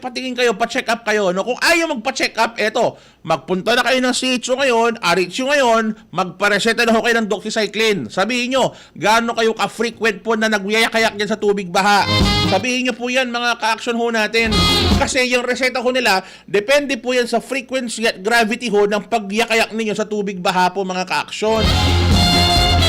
patingin kayo, pa-check up kayo. No? Kung ayaw magpa-check up, eto, magpunta na kayo ng CHO ngayon, RHU ngayon, magpareseta na ho kayo ng doxycycline. Sabihin nyo, gaano kayo ka-frequent po na nagyayakayak dyan sa tubig baha. Sabihin nyo po yan, mga ka-action ho natin. Kasi yung reseta ho nila, depende po yan sa frequency at gravity ho ng pagyakayak ninyo sa tubig baha po, mga ka-action.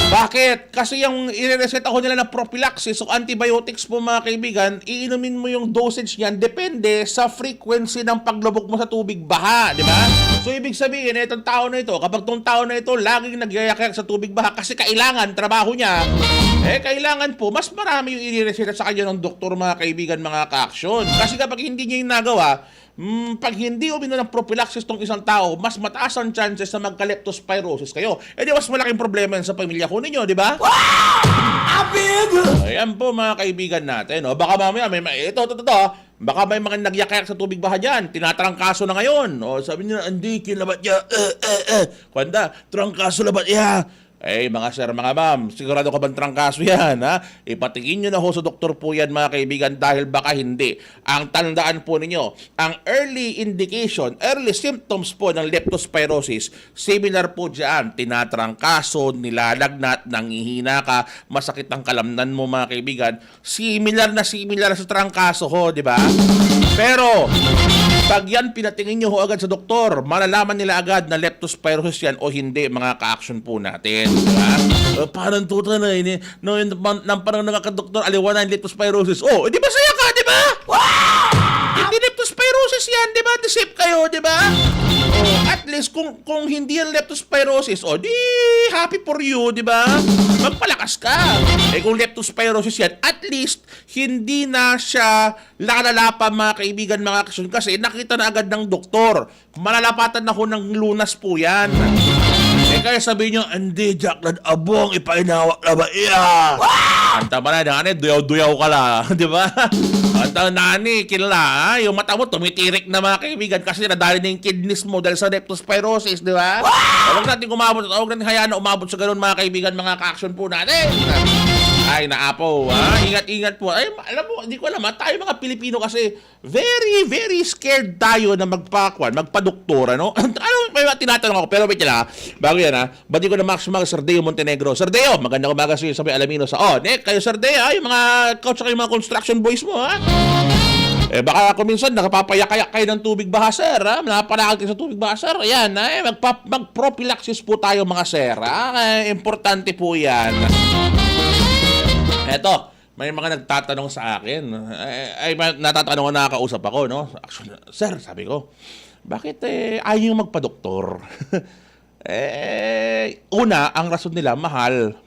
Bakit? Kasi yung irereseta ko nila na prophylaxis o antibiotics po, mga kaibigan, iinumin mo yung dosage niyan depende sa frequency ng paglubog mo sa tubig baha, di ba? So ibig sabihin, itong tao na ito, kapag itong tao na ito laging nagyayayak sa tubig baha kasi kailangan, trabaho niya, kailangan po, mas marami yung irereseta sa kanya ng doktor, mga kaibigan, mga ka-action. Kasi kapag hindi niya yung nagawa, pag hindi uminom ng prophylaxis tong isang tao, mas mataas ang chances na magka-leptospirosis kayo. Di mas malaking problema yan sa pamilya ko ninyo, di ba? Ayan po, mga kaibigan natin. Baka mamaya, baka may mga nagyakayak sa tubig baha dyan. Tinatrangkaso na ngayon. Sabi niya, hindi, kinabat niya. Kwanda, trangkaso labat niya. Mga sir, mga ma'am, sigurado ka bang trangkaso yan, ha? Ipatingin nyo na ho sa doktor po yan, mga kaibigan, dahil baka hindi. Ang tandaan po ninyo, ang early indication, early symptoms po ng leptospirosis, similar po dyan, tinatrangkaso, nilalagnat, nangihina ka, masakit ang kalamnan mo, mga kaibigan, similar sa trangkaso ho, di ba? Pero, pag yan pinatingin nyo ho agad sa doktor, malalaman nila agad na leptospirosis yan o hindi, mga ka-action po natin. Diba? Parang tuta na yun. Parang nakakadoktor, aliwanan leptospirosis. Di ba saya ka, di ba? Hindi leptospirosis yan, di ba? Disip kayo, di ba? At least, kung hindi yan leptospirosis, di happy for you, di ba? Magpalakas ka. Kung leptospirosis yan, at least, hindi na siya lalapa, mga kaibigan, mga kasun, kasi nakita na agad ng doktor. Malalapatan na ho ng lunas po yan. Kaya sabihin nyo, hindi, Jacklad, abong, ipainawak na ba? Anta ba na, nani, duyaw-duyaw ka lang, di ba? Anta, nani, kilala, yung mata mo, tumitirik na, mga kaibigan, kasi nadali na yung kidneys mo dahil sa leptospirosis, di ba? Huwag natin huwag natin hayaan na umabot sa ganun, mga kaibigan, mga ka-action po natin. Ay, naapo, ha? Ingat-ingat po. Ay, alam mo, hindi ko alam, tayo mga Pilipino kasi very, very scared tayo na magpa-doktor, ano? Ano, may tinatanong ako, pero wait lang, bago yan, ha? Bati ko na Max Sir Deo Montenegro. Sir Deo, magandang umaga sa iyo, sabi Alamino sa Nick, kayo Sir Deo, yung mga coach, yung mga construction boys mo, ha? Baka kung minsan nakapapayak-kayak kayo ng tubig baha, sir, ha? Napalakad kayo sa tubig baha, sir. Ayan, mag-prophylaxis po tayo, mga sir, ha? Importante po yan. Eto, may mga nagtatanong sa akin. Natatanong ko, nakakausap ako, no? Sir, sabi ko, bakit ayaw yung magpa-doktor? Una, ang rason nila, mahal.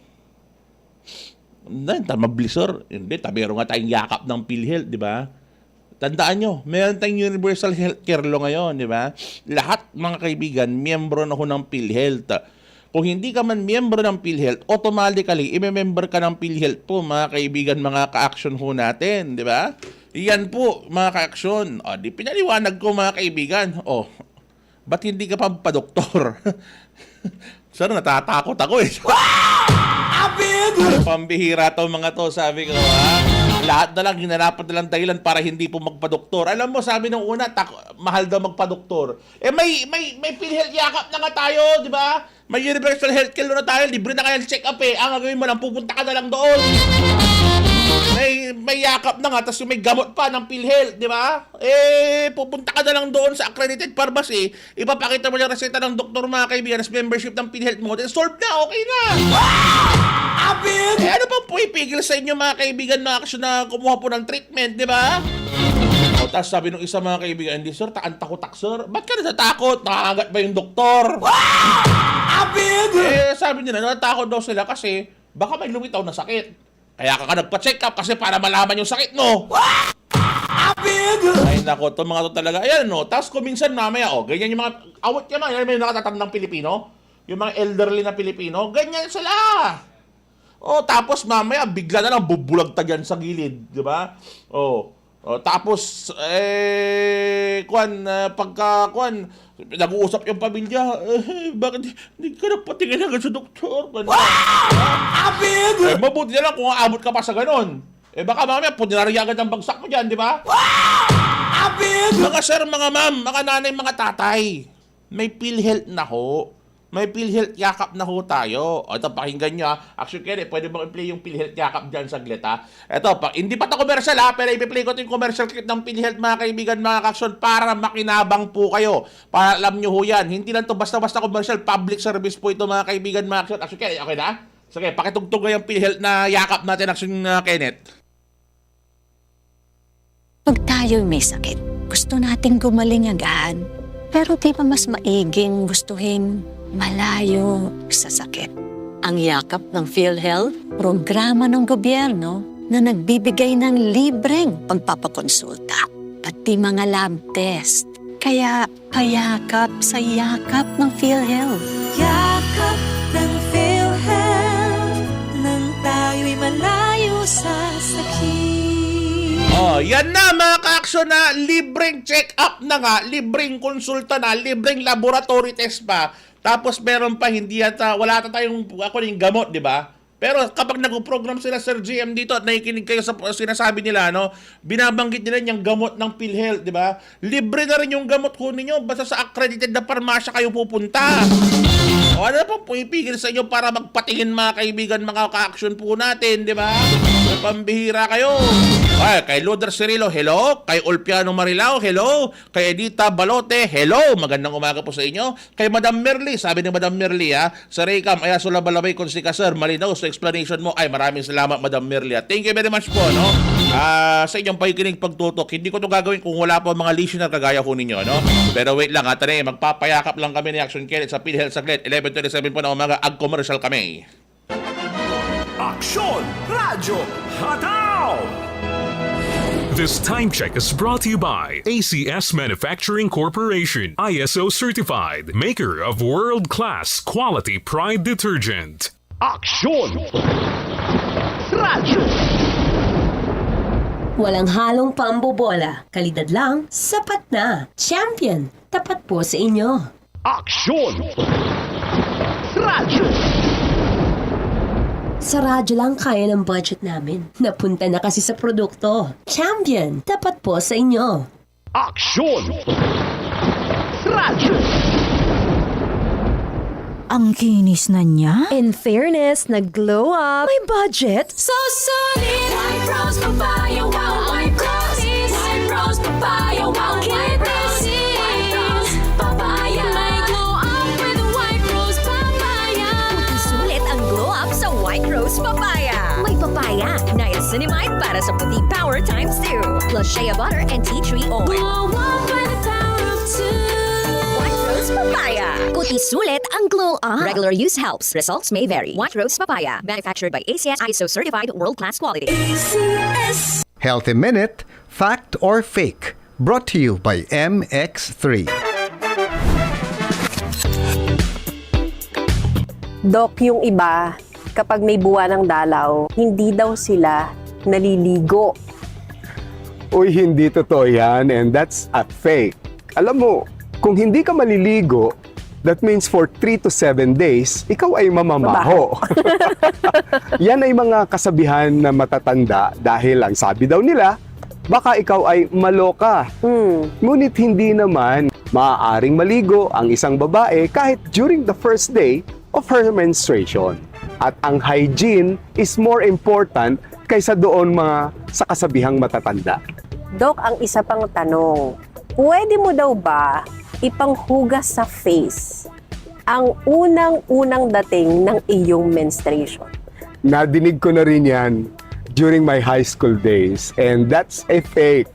Mabili, sir. Hindi, tabero nga tayong yakap ng PhilHealth, di ba? Tandaan nyo, meron tayong universal healthcare law ngayon, di ba? Lahat, mga kaibigan, miyembro na ho ng PhilHealth. Kung hindi ka man miyembro ng PhilHealth, automatically, i-member ka ng PhilHealth po, mga kaibigan, mga ka-action ho natin, di ba? Iyan po, mga ka-action. Di pinaliwanag ko, mga kaibigan. Ba't hindi ka pa doktor? Sir, natatakot ako eh. Pambihira to, mga to, sabi ko, ha? Lahat na lang, hinanapan na lang dahilan para hindi po magpa-doktor. Alam mo, sabi nung una, mahal daw magpa-doktor. May PhilHealth yakap na nga tayo, di ba? May universal healthcare na tayo, libre na kaya check-up eh. Ang gagawin mo lang, pupunta ka na lang doon. May yakap na nga, tapos may gamot pa ng PhilHealth, di ba? Pupunta ka na lang doon sa accredited pharmacy, ipapakita mo yung reseta ng doktor, mga kaibigan, as membership ng PhilHealth mo, then solve na, okay na. Ano pang puipigil sa inyo, mga kaibigan, na action na kumuha po ng treatment, di ba? Tapos sabi nung isa, mga kaibigan, hindi sir, takot, sir. Ba't ka natatakot? Nakakagat ba yung doktor? Sabi nila, natatakot daw sila kasi baka may lumitaw na sakit. Kaya ka nagpa-check up kasi para malaman yung sakit mo. Ay nako, to mga to talaga. Ayan, no. Tapos kung minsan mamaya, ganyan yung mga awat niya, yan may nakatatandang Pilipino, yung mga elderly na Pilipino, ganyan sila. Tapos mamaya bigla na lang bubulagtag yan sa gilid, di ba? Tapos nag-uusap yung pamilya, bakit hindi ka na patingin agad sa doktor? Mabuti na lang kung aabot ka pa sa ganon. Baka mamaya, punirari agad ang bagsak mo dyan, di ba? Mga sir, mga ma'am, mga nanay, mga tatay, may PhilHealth na ho. May PhilHealth yakap na ho tayo. O, ito, pakinggan nyo ha. Actually, Kenny, pwede bang i-play yung PhilHealth yakap dyan saglit ha? Ito, hindi pa ito commercial ha, pero i-play ko ito yung commercial clip ng PhilHealth, mga kaibigan, mga kaksyon, para makinabang po kayo. Para alam nyo ho yan. Hindi lang ito basta-basta commercial, public service po ito, mga kaibigan, mga kaksyon. Actually, Kenny, okay na? Sige, pakitugtog ko yung PhilHealth na yakap natin, action, Kenneth. Pag tayo'y may sakit, gusto nating gumaling agad. Pero di ba mas maiging gustuhin malayo sa sakit? Ang yakap ng PhilHealth, programa ng gobyerno na nagbibigay ng libreng pagpapakonsulta, pati mga lab test. Kaya payakap sa yakap ng PhilHealth. Yakap ng PhilHealth nang tayo'y malayo sa sakit. Oh, yan na mga ka-aksyon na libreng check-up na nga, libreng konsulta na, libreng laboratory test pa. Tapos meron pa hindi yata, wala ata tayong yung gamot, di ba? Pero kapag nag-program sila Sir GM dito at nakikinig kayo sa sinasabi nila, no, binabanggit nila yung gamot ng PhilHealth, di ba? Libre na rin yung gamot ko ninyo, basta sa accredited na parmasya kayo pupunta. O ano po, pumipigil sa inyo para magpatingin, mga kaibigan, mga ka-action po natin, di ba? Pambihira kayo. Ay, kay Loder Cirilo, hello. Kay Ulpiano Marilao, hello. Kay Edita Balote, hello. Magandang umaga po sa inyo. Kay Madam Merly, sabi ni Madam Merly, sa Raycam, ay sulabalabay kung si Sir, malinaw sa explanation mo. Ay, maraming salamat, Madam Merly. Thank you very much po, no? Sa inyong pakikinig pagtutok, hindi ko ito gagawin kung wala po mga listener kagaya po ninyo, no? Pero wait lang, tani, magpapayakap lang kami ni Action Kenneth sa PhilHealth saglit. 11:27 po na umaga, ag-commercial kami. Aksyon Radyo Hataw! This time check is brought to you by ACS Manufacturing Corporation, ISO certified, maker of world-class quality Pride detergent. Aksyon Radyo! Walang halong pambobola. Kalidad lang, sapat na. Champion, tapat po sa inyo. Aksyon Radyo! Sa radyo lang kaya ng budget namin. Napunta na kasi sa produkto. Champion, tapat po sa inyo. Aksyon Radyo! Ang kinis na niya. In fairness, nag-glow up. May budget. So solid, White Rose Papaya, wow, White Rose. White Rose Papaya, wow, White Rose. White Rose Papaya. May glow up with White Rose Papaya. Sulit ang glow up sa White Rose Papaya. May papaya, niacinamide para sa puti power times 2. Plus shea butter and tea tree oil. Glow up by the power of 2. White Rose Papaya. Kuti sulit ang glow up. Regular use helps. Results may vary. White Rose Papaya. Manufactured by ACS ISO certified world-class quality. ACS. Healthy Minute, Fact or Fake. Brought to you by MX3. Dok, yung iba, kapag may buwan ng dalaw, hindi daw sila naliligo. Uy, hindi totoo yan, and that's a fake. Alam mo, kung hindi ka maliligo, that means for 3 to 7 days, ikaw ay mamamaho. Yan ay mga kasabihan na matatanda dahil ang sabi daw nila, baka ikaw ay maloka. Ngunit hindi naman maaaring maligo ang isang babae kahit during the first day of her menstruation. At ang hygiene is more important kaysa doon mga sa kasabihang matatanda. Dok, ang isa pang tanong, pwede mo daw ba ipanghugas sa face ang unang-unang dating ng iyong menstruation? Nadinig ko na rin yan during my high school days, and that's a fake.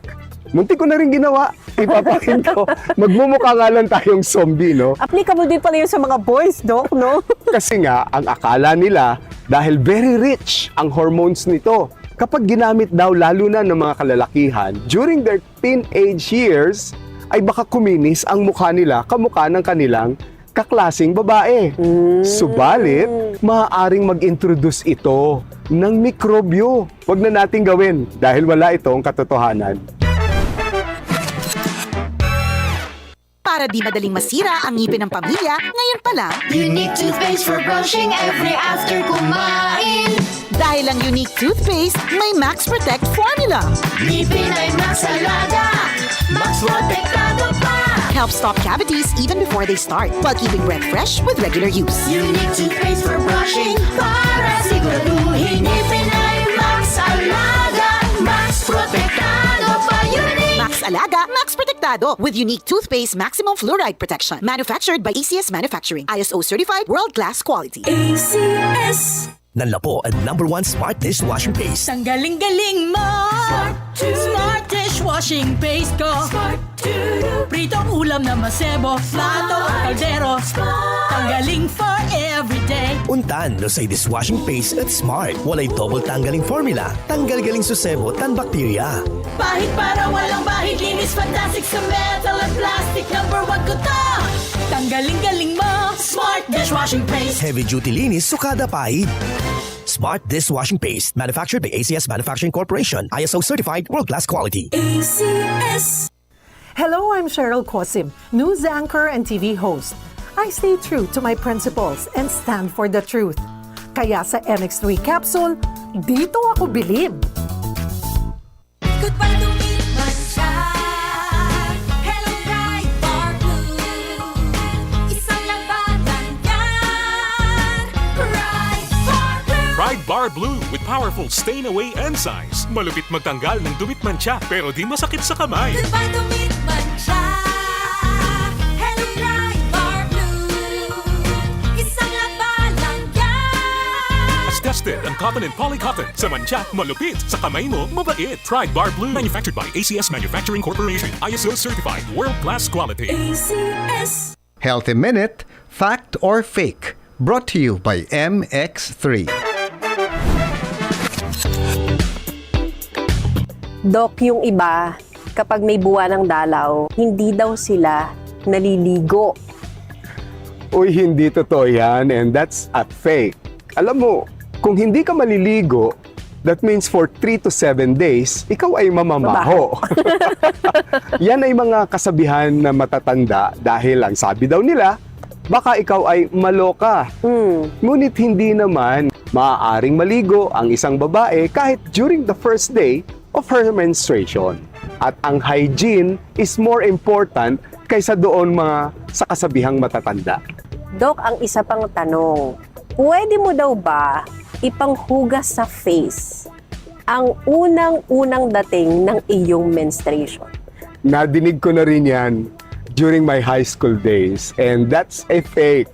Munti ko na rin ginawa. Ipapakin ko. Magmumukha nga lang tayong zombie, no? Applicable din pala yun sa mga boys, Dok, no? Kasi nga, ang akala nila, dahil very rich ang hormones nito, kapag ginamit daw lalo na ng mga kalalakihan during their teenage years, ay baka kuminis ang mukha nila kamukha ng kanilang kaklasing babae. Subalit, maaaring mag-introduce ito ng mikrobyo. Huwag na nating gawin dahil wala itong katotohanan. Para di madaling masira ang ngipin ng pamilya, ngayon pa lang, Unique toothpaste for brushing every after kumain. dahil ang unique toothpaste may Max Protect formula. Ngipin ay Max Alaga. Max protektado pa. Helps stop cavities even before they start, while keeping breath fresh with regular use. Unique toothpaste for brushing para siguraduhin ngipin ay Max Alaga. Max protektado pa. Unique. Max Alaga, Max Protectado with unique toothpaste maximum fluoride protection. Manufactured by ACS Manufacturing. ISO certified world-class quality. ACS. Nanla po ang #1 Smart Dishwashing Paste. Ang galing-galing mo. Smart dishwashing paste ko. Pritong ulam na masebo. Plato, kaldero. Tanggaling for everyday. Untan no say dishwashing paste at Smart. Walay double tanggaling formula. Tanggal-galing susebo tan bakterya. Bahid para walang bahid. Linis fantastic sa metal at plastic. #1 ko to. Tanggaling-galing mo. Smart dishwashing paste. Heavy duty linis sukada pahid. Smart Dishwashing Paste. Manufactured by ACS Manufacturing Corporation. ISO certified world-class quality. ACS. Hello, I'm Cheryl Cosim, news anchor and TV host. I stay true to my principles and stand for the truth. Kaya sa MX3 capsule, dito ako bilib. Goodbye to me, Mancha. Hello, Bright Bar Blue. Isang labanan yan. Bright Bar Blue. Pride Bar Blue with powerful stain-away enzymes. Malupit magtanggal ng dumit mancha pero di masakit sa kamay. Goodbye to me, Mancha. Hello, Bright Bar Blue. Isang labanan yan. As tested ang cotton and polycotton. Sa mancha, malupit. Sa kamay mo, mabait. Pride Bar Blue. Manufactured by ACS Manufacturing Corporation. ISO certified world-class quality. ACS. Healthy Minute, Fact or Fake? Brought to you by MX3. Dok, yung iba, kapag may buwan ng dalaw, hindi daw sila naliligo. Uy, hindi totoo yan and that's a fake. Alam mo, kung hindi ka maliligo, that means for 3 to 7 days, ikaw ay mamamaho. Yan ay mga kasabihan na matatanda dahil ang sabi daw nila, baka ikaw ay maloka. Ngunit hindi naman maaaring maligo ang isang babae kahit during the first day of her menstruation. At ang hygiene is more important kaysa doon mga sa kasabihang matatanda. Dok, ang isa pang tanong, pwede mo daw ba ipanghugas sa face ang unang-unang dating ng iyong menstruation? Nadinig ko na rin yan during my high school days and that's a fake.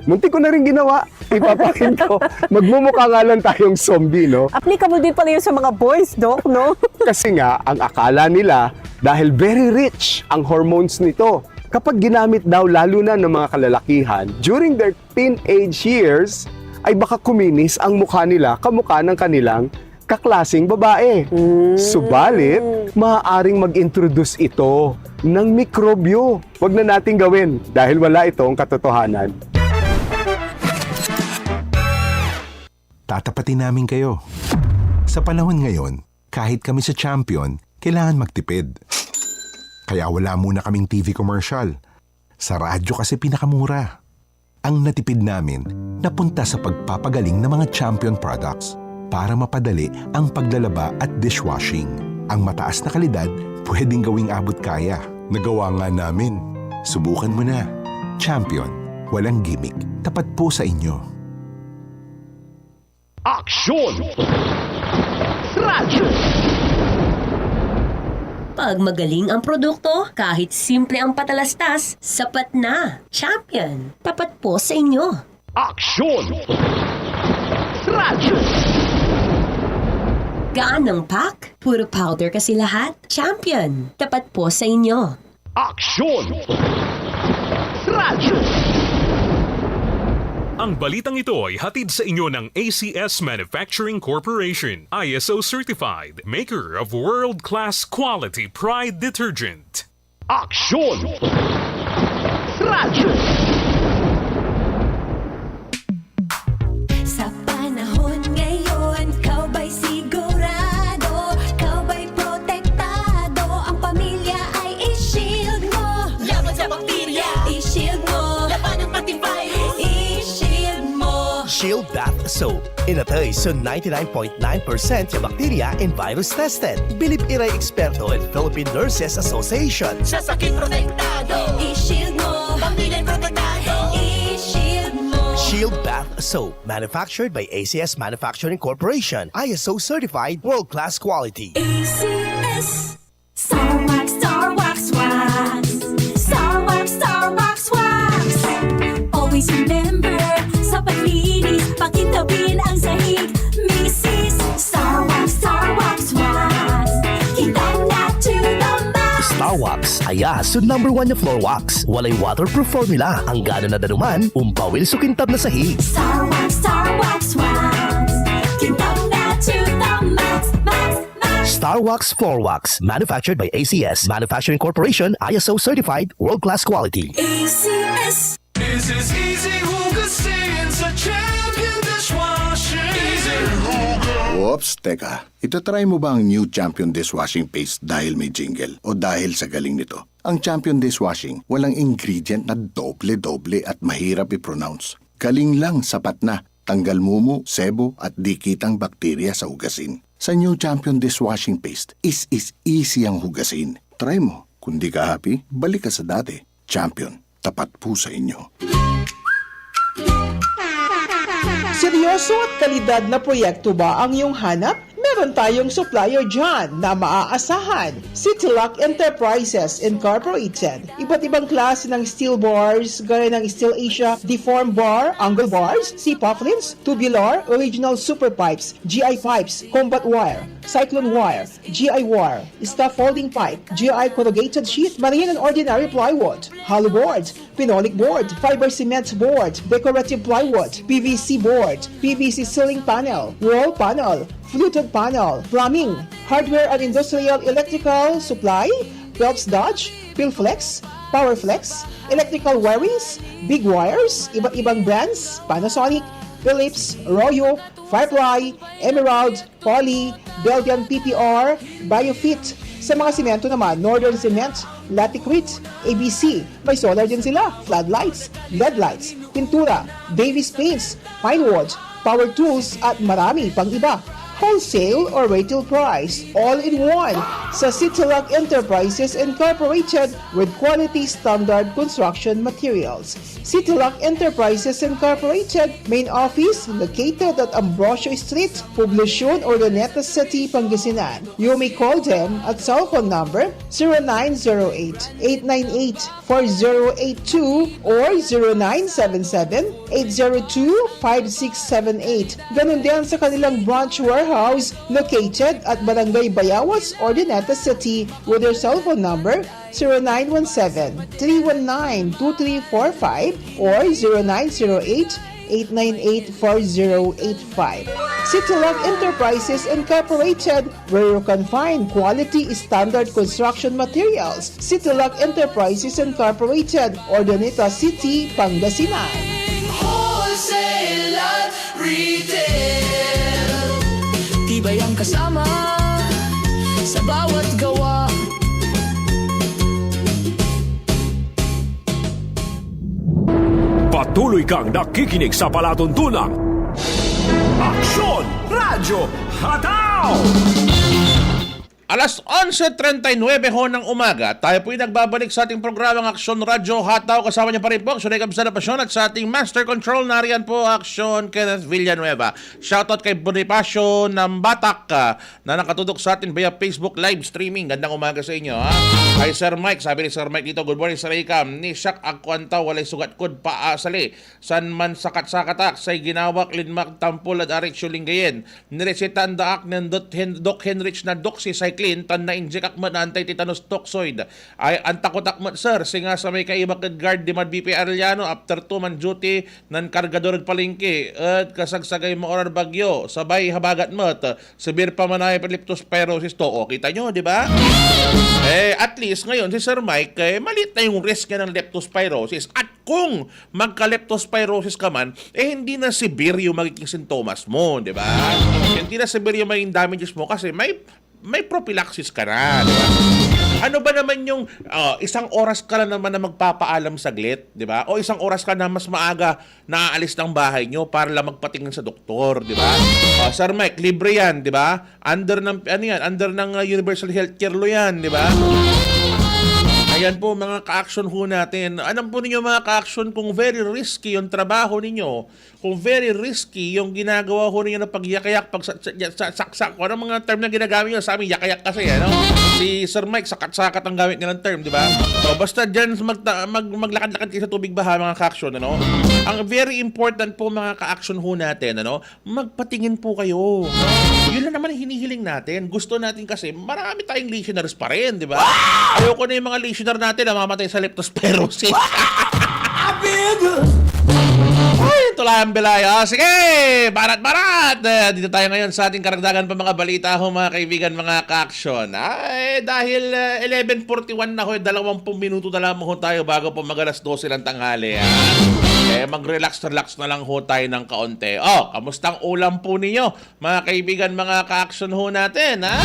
Muntik ko na rin ginawa. Ipapakin ko. Magmumukha nga lang tayong zombie, no? Applicable din pala yun sa mga boys, Dok, no? Kasi nga, ang akala nila, dahil very rich ang hormones nito, kapag ginamit daw lalo na ng mga kalalakihan during their teenage years, ay baka kuminis ang mukha nila kamukha ng kanilang kaklasing babae. Subalit, maaaring mag-introduce ito ng mikrobyo. Huwag na nating gawin dahil wala itong katotohanan. Tatapatin namin kayo. Sa panahon ngayon, kahit kami sa Champion, kailangan magtipid. Kaya wala muna kaming TV commercial. Sa radyo kasi pinakamura. Ang natipid namin, napunta sa pagpapagaling ng mga Champion products para mapadali ang paglalaba at dishwashing. Ang mataas na kalidad, pwedeng gawing abot kaya. Nagawa nga namin. Subukan mo na. Champion, walang gimmick. Tapat po sa inyo. Aksyon! Radyo! Pag magaling ang produkto, kahit simple ang patalastas, sapat na. Champion, tapat po sa inyo. Aksyon! Radyo! Gaan ang pack? Puro powder kasi lahat. Champion, tapat po sa inyo. Aksyon! Radyo! Ang balitang ito ay hatid sa inyo ng ACS Manufacturing Corporation, ISO certified, maker of world-class quality Pride detergent. Aksyon! Radyo! Sa panahon ngayon, kau ba'y sigurado? Kau ba'y protektado? Ang pamilya ay i-shield mo. Laban sa bakterya, i-shield mo. Laban ng pati virus, i-shield mo. Shield Bath Soap. Inatay sa 99.9% yung bacteria and virus tested. Bilib iray eksperto and Philippine Nurses Association. Sa sakit protektado, i-shield mo. Pamilya protektado, i-shield mo. Shield Bath Soap. Manufactured by ACS Manufacturing Corporation. ISO certified world-class quality. ACS. Star Wax, Star Wax, Wax. Star Wax, Star Wax, Wax. Always remember, sa paglinis, pakitabin ang sahig. Mrs. Star Wax, Wax. Kitang na to the max. Star Wax, aya, so #1 na floor wax. Walay waterproof formula. Ang gano'n na danuman, umpawil so kintab na sahig. Star Wax, Wax. Kitang na to the max, max, max. Star Wax Floor Wax. Manufactured by ACS Manufacturing Corporation. ISO certified world-class quality. ACS. This is easy hugasin sa Champion Dishwashing. Easy Hugas. Oops, teka. Itatry mo ba ang new Champion Dishwashing Paste dahil may jingle o dahil sa galing nito? Ang Champion Dishwashing, walang ingredient na doble-doble at mahirap i-pronounce. Galing lang, sapat na. Tanggal mumu, sebo at dikitang bakterya sa hugasin. Sa new Champion Dishwashing Paste, is easy ang hugasin. Try mo. Kung di ka happy, balik ka sa dati. Champion, tapat po sa inyo. Seryoso at kalidad na proyekto ba ang iyong hanap? Meron tayong supplier dyan na maaasahan. Citylock Enterprises Incorporated. Iba't ibang klase ng steel bars, gaya ng Steel Asia Deform Bar, Angle Bars, C-Pufflins, Tubular, Original Super Pipes, GI Pipes, Combat Wire, Cyclone Wire, GI Wire, Staff Folding Pipe, GI Corrugated Sheet, Marine and Ordinary Plywood, Hollow Board, Phenolic Board, Fiber Cement Board, Decorative Plywood, PVC Board, PVC Ceiling Panel, Wall Panel, Fluted Panel, Plumbing, Hardware and Industrial Electrical Supply, Phelps Dodge, Philflex, Powerflex, Electrical Wirings, Big Wires, iba't ibang brands, Panasonic, Philips, Royo, Firefly, Emerald, Poly, Belgian PPR, Biofit. Sa mga simento naman, Northern Cement, Laticrete, ABC. May solar din sila, floodlights, LED lights, pintura, Davis Paints, Pinewood, power tools at marami pang iba. Wholesale or retail price, all in one sa Citylock Enterprises Incorporated with quality standard construction materials. Citylock Enterprises Incorporated, main office located at Ambrosio Street, Poblacion, Urdaneta City, Pangasinan. You may call them at cell phone number 0908-898-4082 or 0977-802-5678. Ganun din sa kanilang branch warehouse located at Barangay Bayawas, Urdaneta City with their cell phone number 0917-319-2345 or 0908-898-4085. Citylock Enterprises Incorporated, where you can find quality standard construction materials. Citylock Enterprises Incorporated, Urdaneta City, Pangasinan. Wholesale at retail, tibay ang kasama sa bawat gawa. Patuloy kang nakikinig sa palatuntunang Aksyon Radyo Hataw! Alas 11:39 ho ng umaga, tayo po nagbabalik sa ating programang Aksyon Radyo Hataw. Kasama niya pa rin po, Aksyon Ikam sa Pasyon at sa ating Master Control, nariyan po Aksyon Kenneth Villanueva. Shoutout kay Bonifacio ng Batak na nakatutok sa atin via Facebook live streaming. Gandang umaga sa inyo. Ha? Kay Sir Mike, sabi ni Sir Mike dito, good morning Sir Ikam. Ni Shak Akwanta, walay sugat kud paasali. San man sakat-sakatak, say ginawak linmak tampol at arit syulinggayen. Niresita daak ng Doc Henrich na doxy cyclin tan na inject akmat na anti-tetanus toxoid. Ay antakot akmat sir, singa sa may kaibak guard di man BP Arellano after 2 man duty nan kargador palengke at kasagsagay mo orar bagyo sabay habagat mat severe pamanay leptospirosis to. O, kita nyo, di ba? At least ngayon si Sir Mike malit na yung risk niya ng leptospirosis at kung magka-leptospirosis ka man, hindi na severe yung magiging sintomas mo, di ba? Hindi na severe yung magiging damages mo kasi may prophylaxis ka na, di ba? Ano ba naman yung isang oras ka na naman na magpapaalam saglit, di ba? O isang oras ka na mas maaga naaalis ng bahay nyo para lang magpatingin sa doktor, di ba? Sir Mike, libre yan, di ba? Under ng, under ng Universal Healthcare Law yan, di ba? Ayan po mga ka-action ho natin. Alam po ninyo mga ka-action kung very risky yung trabaho ninyo, kung very risky yung ginagawa ho ninyo na pagyakayak, pagsaksak, ano mga term na ginagamit nyo, sa amin yakayak kasi, ano? Si Sir Mike, sakat-sakat ang gamit nilang term, di ba? So, basta dyan maglakad-lakad kayo sa tubig baha mga ka-action, ano? Ang very important po mga ka-action ho natin, ano? Magpatingin po kayo. Yun lang naman hinihiling natin. Gusto natin kasi marami tayong listeners pa rin, di ba? Ayoko na yung mga listeners natin na mamatay sa leptospirosis. Ay, tulang bilaya. Sige, barat-barat. Dito tayo ngayon sa ating karagdagan pa mga balita ho mga kaibigan, mga ka-action. Ay, dahil 11:41 na ho, 20 minuto na lamang ho tayo bago po mag-alas 12 ng tanghali. Mag-relax na lang ho tayo ng kaunti. Kamusta ang ulam po ninyo mga kaibigan, mga ka-action ho natin, ha?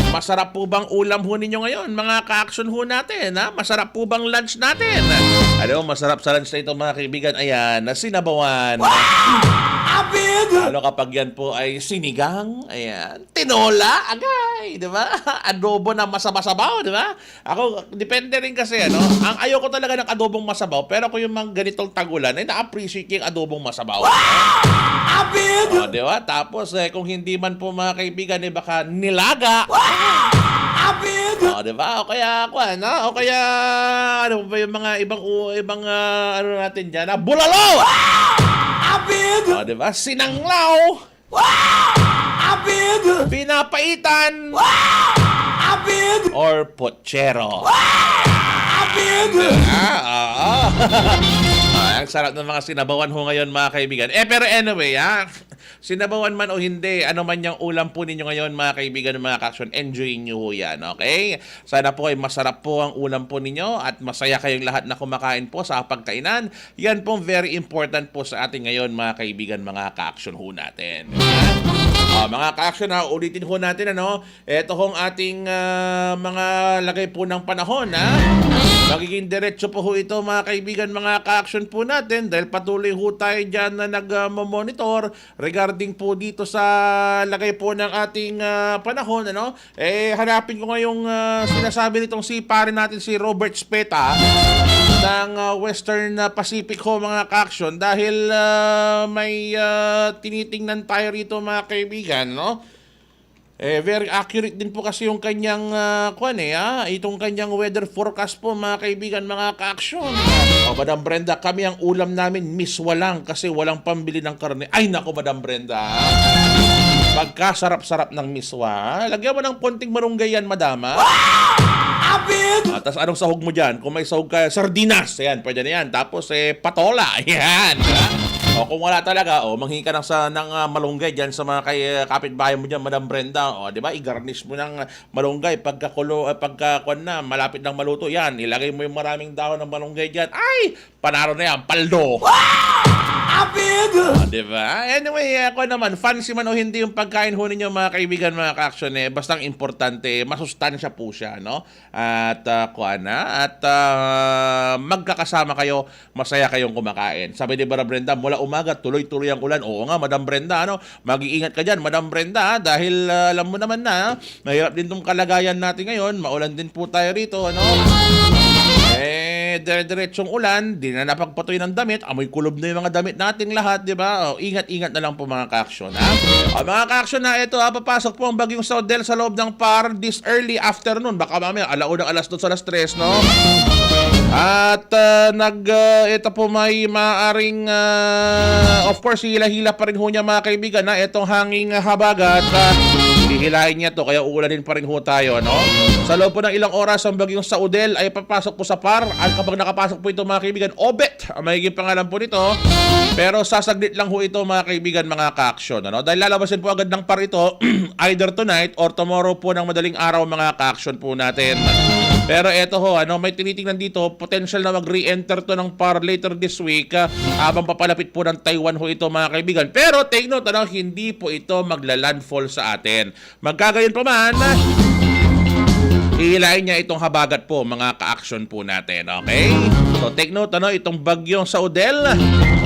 Masarap po bang ulam ho ninyo ngayon, mga ka-action ho natin, ha? Masarap po bang lunch natin? Ano, masarap sa lunch na ito mga kaibigan, ayan, na sinabawan. Ano kapag yan po ay sinigang, ayan, tinola, agay, di ba? Adobo na masabaw, di ba? Ako, depende rin kasi, ano, ang ayoko talaga ng adobong masabaw, pero kung yung mga ganitong tagulan, ay na-appreciate yung adobong masabaw. Di ba? Tapos, kung hindi man po mga kaibigan, baka nilaga. Di ba? O kaya, ano ba yung mga ibang ano natin dyan, bulalo! Di ba? Sinanglaw! Pinapaitan! Or pochero! Ang sarap ng mga sinabawan ho ngayon mga kaibigan. Pero anyway, sinabawan man o hindi, ano man yung ulam po ninyo ngayon mga kaibigan, mga ka-action, enjoy nyo ho yan, okay? Sana po ay masarap po ang ulam po ninyo at masaya kayong lahat na kumakain po sa pagkainan. Yan po very important po sa ating ngayon mga kaibigan, mga ka-action ho natin. Mga ka-action, ulitin ho natin, ano? Ito hong ating mga lagay po ng panahon, magiging diretso po ho ito mga kaibigan, mga ka-action po natin dahil patuloy ho tayo dyan na nag-monitor regarding po dito sa lagay po ng ating panahon, ano? Hanapin ko ngayong sinasabi nitong si pare natin si Robert Speta ng Western Pacific ho mga ka-action dahil may tinitingnan tayo rito mga kaibigan, no? Very accurate din po kasi yung kanyang itong kanyang weather forecast po mga kaibigan, mga ka-action. Madam Brenda, kami ang ulam namin miswa lang kasi walang pambili ng karne. Ay nako Madam Brenda, pagkasarap-sarap ng miswa, lagyan mo ng konting marunggay yan, madam. Tapos anong sahog mo dyan? Kung may sahog ka, sardinas, ayan, pwede na yan. Tapos patola, ayan. O kung wala talaga, manghingi ka ng malunggay diyan sa mga kapitbahay mo diyan, Madam Brenda. Di ba? I-garnish mo ng malunggay pagka na malapit ng maluto. Yan, ilagay mo yung maraming dahon ng malunggay diyan. Ay, panaro na yan, paldo. Di ba? Anyway, ako naman, fancy man o hindi yung pagkain ho ninyo mga kaibigan, mga ka-action, basta ang importante, masustansya po siya, no? At magkakasama kayo, masaya kayong kumakain. Sabi ni Madam Brenda, mula umaga, tuloy-tuloy ang ulan. Oo nga, Madam Brenda, ano? Mag-iingat ka dyan, Madam Brenda, dahil alam mo naman na, mahirap din itong kalagayan natin ngayon, maulan din po tayo rito, ano? Dire-diretsong ulan, di na napagpatoy ng damit, amoy kulob na yung mga damit nating lahat, di ba? Ingat-ingat na lang po mga ka-action, ha? Mga ka-action na ito, papasok po ang bagyong Saudel sa loob ng PAR this early afternoon. Baka mamaya, alaunang alas 2 alas 3, no? At ito po may maaring of course hila-hila pa rin ho niya mga kaibigan na itong hanging habagat. Hihilahin niya to kaya uulanin pa rin ho tayo, no? Sa loob po ng ilang oras ang bagyong Saudel ay papasok po sa PAR. At kapag nakapasok po ito mga kaibigan, Obet ang magiging pangalan po nito. Pero sasaglit lang ho ito mga kaibigan, mga ka-action, ano? Dahil lalabasin po agad ng PAR ito either tonight or tomorrow po ng madaling araw mga ka-action po natin. Pero eto ho, may tinitingnan dito, potential na mag-re-enter to ng PAR later this week habang papalapit po ng Taiwan ho ito mga kaibigan. Pero take note, hindi po ito magla-landfall sa atin. Magkagayon pa man, hihilain niya itong habagat po, mga ka-action po natin. Okay? So take note, itong bagyong Saudel,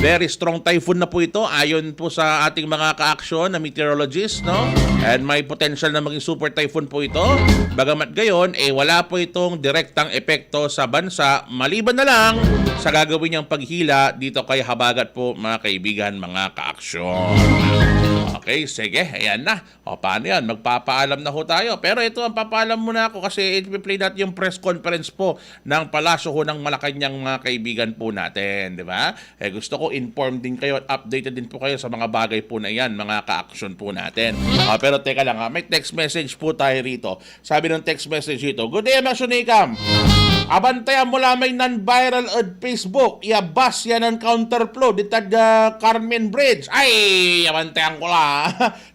very strong typhoon na po ito ayon po sa ating mga ka-action na meteorologist, no? And may potential na maging super typhoon po ito. Bagamat gayon, wala po itong direktang epekto sa bansa, maliban na lang sa gagawin niyang paghila dito kay habagat po, mga kaibigan, mga ka-action. Okay, sige, ayan na. O, paano yan? Magpapaalam na ho tayo. Pero ito, ang papaalam muna ako kasi i-play natin yung press conference po ng Palasyo ho ng Malacanang, mga kaibigan po natin. Di ba? Gusto ko informed din kayo at updated din po kayo sa mga bagay po na yan, mga ka-action po natin. Pero teka lang, may text message po tayo rito. Sabi ng text message ito, "Good day, Action Icam. Abantayan mo lamay non-viral at Facebook. Iabas yan ang counterflow. Ditad Carmen Bridge." Ay, abantayan ko lang.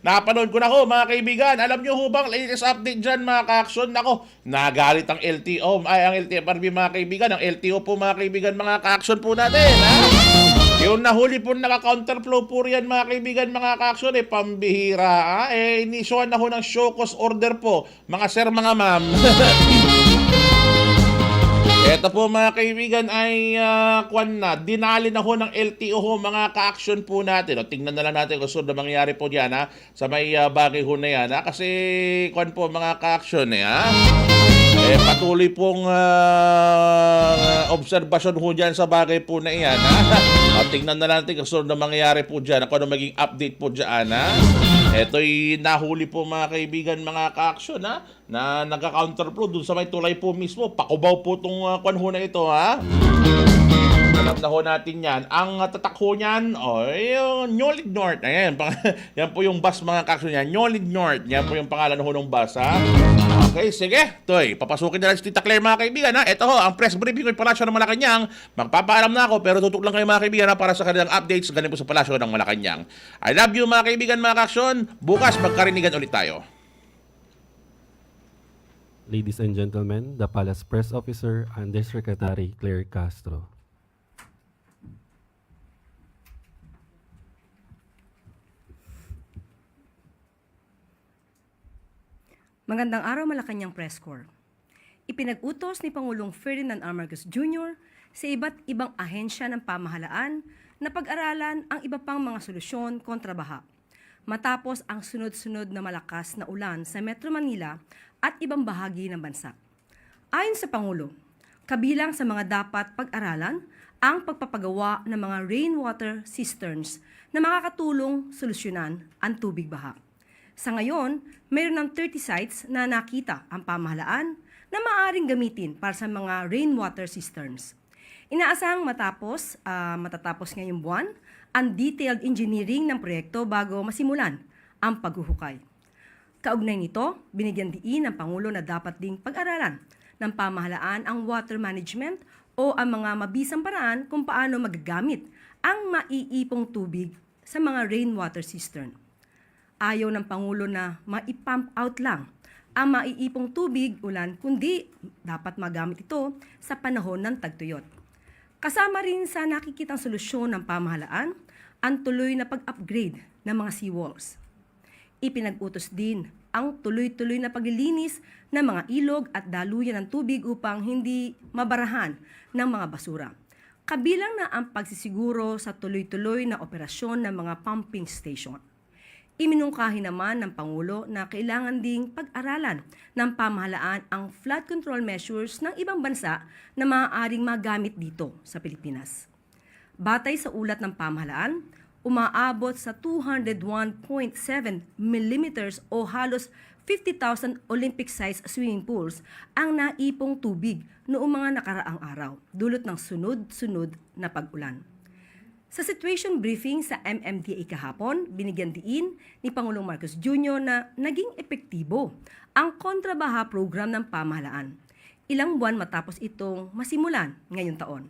Napanood ko na ho, mga kaibigan. Alam nyo ho bang latest update dyan, mga ka-action? Nako, nagalit ang LTO. Ang LTFRB, mga kaibigan. Ang LTO po, mga kaibigan, mga ka-action po natin. Yung nahuli po naka-counterflow po riyan, mga kaibigan, mga ka-action, pambihira. Inisyoan na ho ng show cause order po, mga sir, mga ma'am. Ito po, mga kaibigan, ay dinali na ho ng LTO ho, mga ka-action po natin. Tingnan na lang natin kung saan na mangyayari po dyan sa may bagay ho na yan. Kasi po, mga ka-action patuloy pong obserbasyon ho dyan sa bagay po na iyan. Tingnan na natin kung saan na mangyayari po dyan. Kung ano maging update po dyan. Ito'y nahuli po, mga kaibigan, mga ka-action na nagka-counterflow dun sa may tulay po mismo. Pakubaw po itong ho na ito. Alam na ho natin yan. Ang tatak ho niyan, yung Nyolig North. Ayan, yan po yung bus, mga ka-action yan. Nyolig North. Yan po yung pangalan ho ng bus. Okay, sige. Toy, papasukin na lang si Tita Claire, mga kaibigan. Ito ho, ang press briefing ko yung Palasyo ng Malacanang. Magpapaalam na ako, pero tutok lang kayo, mga kaibigan, para sa kanilang updates galing po sa Palasyo ng Malacanang. I love you, mga kaibigan, mga ka-action. Bukas, magkarinigan ulit tayo. Ladies and gentlemen, the Palace Press Officer, Undersecretary Claire Castro. Magandang araw, Malacanang Press Corps. Ipinag-utos ni Pangulong Ferdinand R. Marcos Jr. sa iba't ibang ahensya ng pamahalaan na pag-aralan ang iba pang mga solusyon kontra baha. Matapos ang sunod-sunod na malakas na ulan sa Metro Manila at ibang bahagi ng bansa. Ayon sa Pangulo, kabilang sa mga dapat pag-aralan ang pagpapagawa ng mga rainwater cisterns na makakatulong solusyonan ang tubig baha. Sa ngayon, mayroon ng 30 sites na nakita ang pamahalaan na maaaring gamitin para sa mga rainwater cisterns. Inaasahang matatapos ngayong buwan ang detailed engineering ng proyekto bago masimulan ang paghuhukay. Kaugnay nito, binigyan diin ng Pangulo na dapat ding pag-aralan ng pamahalaan ang water management o ang mga mabisang paraan kung paano magagamit ang maiipong tubig sa mga rainwater cistern. Ayaw ng Pangulo na ma-pump out lang ang maiipong tubig ulan, kundi dapat magamit ito sa panahon ng tagtuyot. Kasama rin sa nakikitang solusyon ng pamahalaan ang tuloy na pag-upgrade ng mga seawalls. Ipinag-utos din ang tuloy-tuloy na paglilinis ng mga ilog at daluyan ng tubig upang hindi mabarahan ng mga basura. Kabilang na ang pagsisiguro sa tuloy-tuloy na operasyon ng mga pumping station. Iminungkahi naman ng Pangulo na kailangan ding pag-aralan ng pamahalaan ang flood control measures ng ibang bansa na maaaring magamit dito sa Pilipinas. Batay sa ulat ng pamahalaan, umaabot sa 201.7 mm o halos 50,000 Olympic-sized swimming pools ang naipong tubig noong mga nakaraang araw, dulot ng sunod-sunod na pag-ulan. Sa situation briefing sa MMDA kahapon, binigyan diin ni Pangulong Marcos Jr. na naging epektibo ang kontrabaha program ng pamahalaan. Ilang buwan matapos itong masimulan ngayong taon.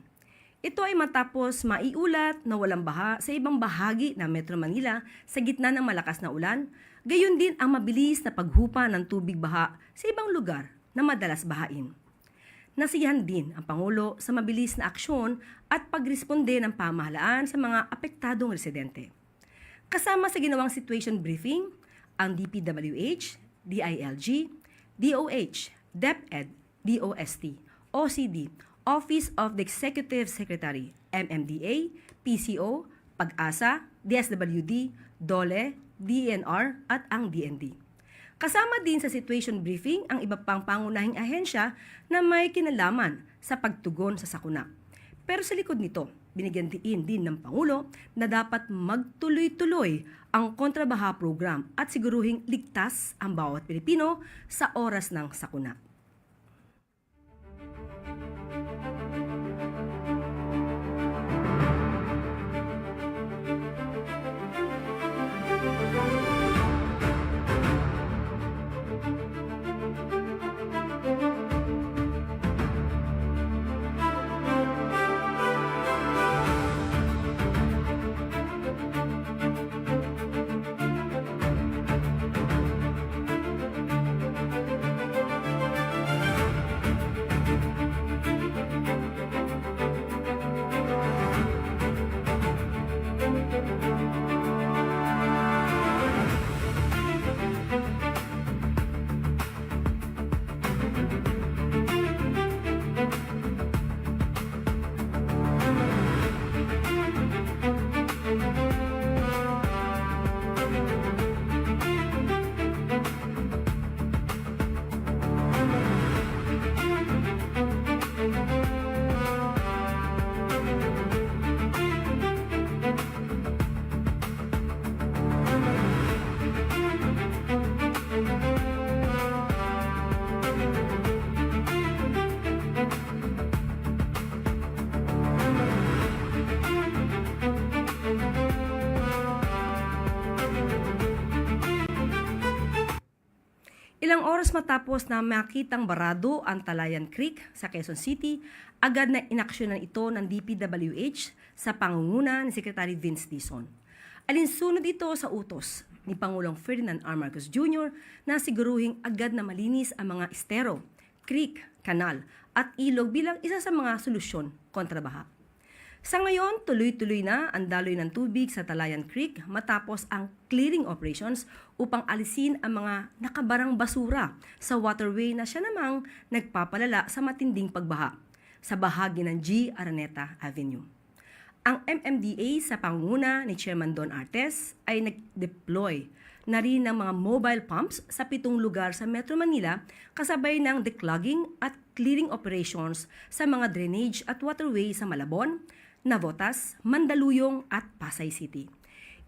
Ito ay matapos maiulat na walang baha sa ibang bahagi ng Metro Manila sa gitna ng malakas na ulan, gayon din ang mabilis na paghupa ng tubig baha sa ibang lugar na madalas bahain. Nasiyahan din ang Pangulo sa mabilis na aksyon at pagresponde ng pamahalaan sa mga apektadong residente. Kasama sa ginawang situation briefing, ang DPWH, DILG, DOH, DepEd, DOST, OCD, Office of the Executive Secretary, MMDA, PCO, Pag-asa, DSWD, DOLE, DENR at ang DND. Kasama din sa situation briefing ang iba pang pangunahing ahensya na may kinalaman sa pagtugon sa sakuna. Pero sa likod nito, binigyan din ng Pangulo na dapat magtuloy-tuloy ang kontrabaha program at siguruhing ligtas ang bawat Pilipino sa oras ng sakuna. Ilang oras matapos na makitang barado ang Talayan Creek sa Quezon City, agad na inaksyonan ito ng DPWH sa pangunguna ni Secretary Vince Dizon. Alinsunod ito sa utos ni Pangulong Ferdinand R. Marcos Jr. na siguruhing agad na malinis ang mga estero, creek, kanal at ilog bilang isa sa mga solusyon kontra baha. Sa ngayon, tuloy-tuloy na ang daloy ng tubig sa Talayan Creek matapos ang clearing operations upang alisin ang mga nakabarang basura sa waterway na siya namang nagpapalala sa matinding pagbaha sa bahagi ng G. Araneta Avenue. Ang MMDA sa pangunguna ni Chairman Don Artes ay nag-deploy na rin ng mga mobile pumps sa 7 lugar sa Metro Manila kasabay ng declogging at clearing operations sa mga drainage at waterway sa Malabon, Navotas, Mandaluyong at Pasay City.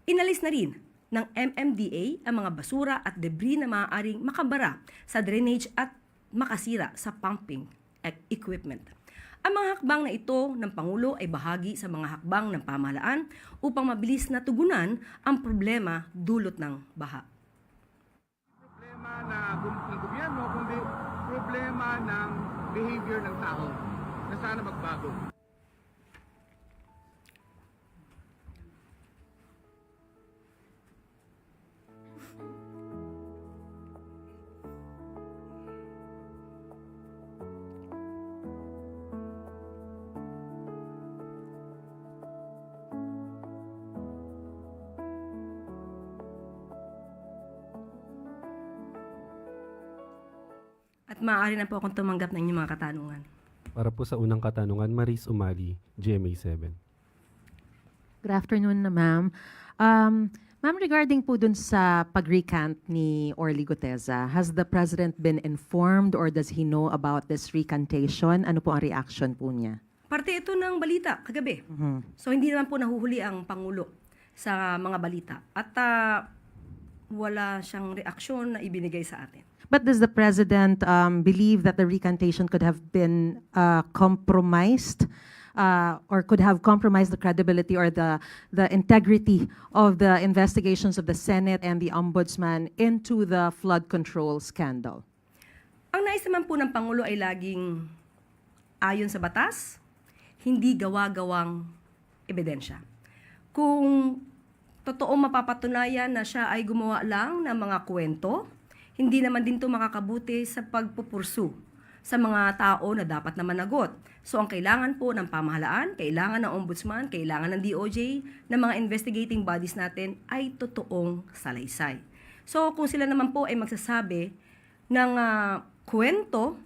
Inalis na rin ng MMDA ang mga basura at debris na maaaring makabara sa drainage at makasira sa pumping equipment. Ang mga hakbang na ito ng Pangulo ay bahagi sa mga hakbang ng pamahalaan upang mabilis na tugunan ang problema dulot ng baha. Problema ng gobyerno, kundi problema ng behavior ng tao na sana magbago. At maaari na po akong tumanggap ng inyong mga katanungan. Para po sa unang katanungan, Maris Umali, GMA7. Good afternoon na ma'am. Ma'am, regarding po dun sa pag-recant ni Orly Guteza, has the President been informed or does he know about this recantation? Ano po ang reaction po niya? Parte ito ng balita kagabi. So hindi naman po nahuhuli ang Pangulo sa mga balita. At wala siyang reaksyon na ibinigay sa atin. But does the President believe that the recantation could have been compromised or could have compromised the credibility or the integrity of the investigations of the Senate and the Ombudsman into the flood control scandal? Ang nais naman po ng Pangulo ay laging ayon sa batas, hindi gawa-gawang ebidensya. Kung totoong mapapatunayan na siya ay gumawa lang ng mga kwento, hindi naman din ito makakabuti sa pagpupursu sa mga tao na dapat na managot. So ang kailangan po ng pamahalaan, kailangan ng ombudsman, kailangan ng DOJ, ng mga investigating bodies natin ay totoong salaysay. So kung sila naman po ay magsasabi ng kwento,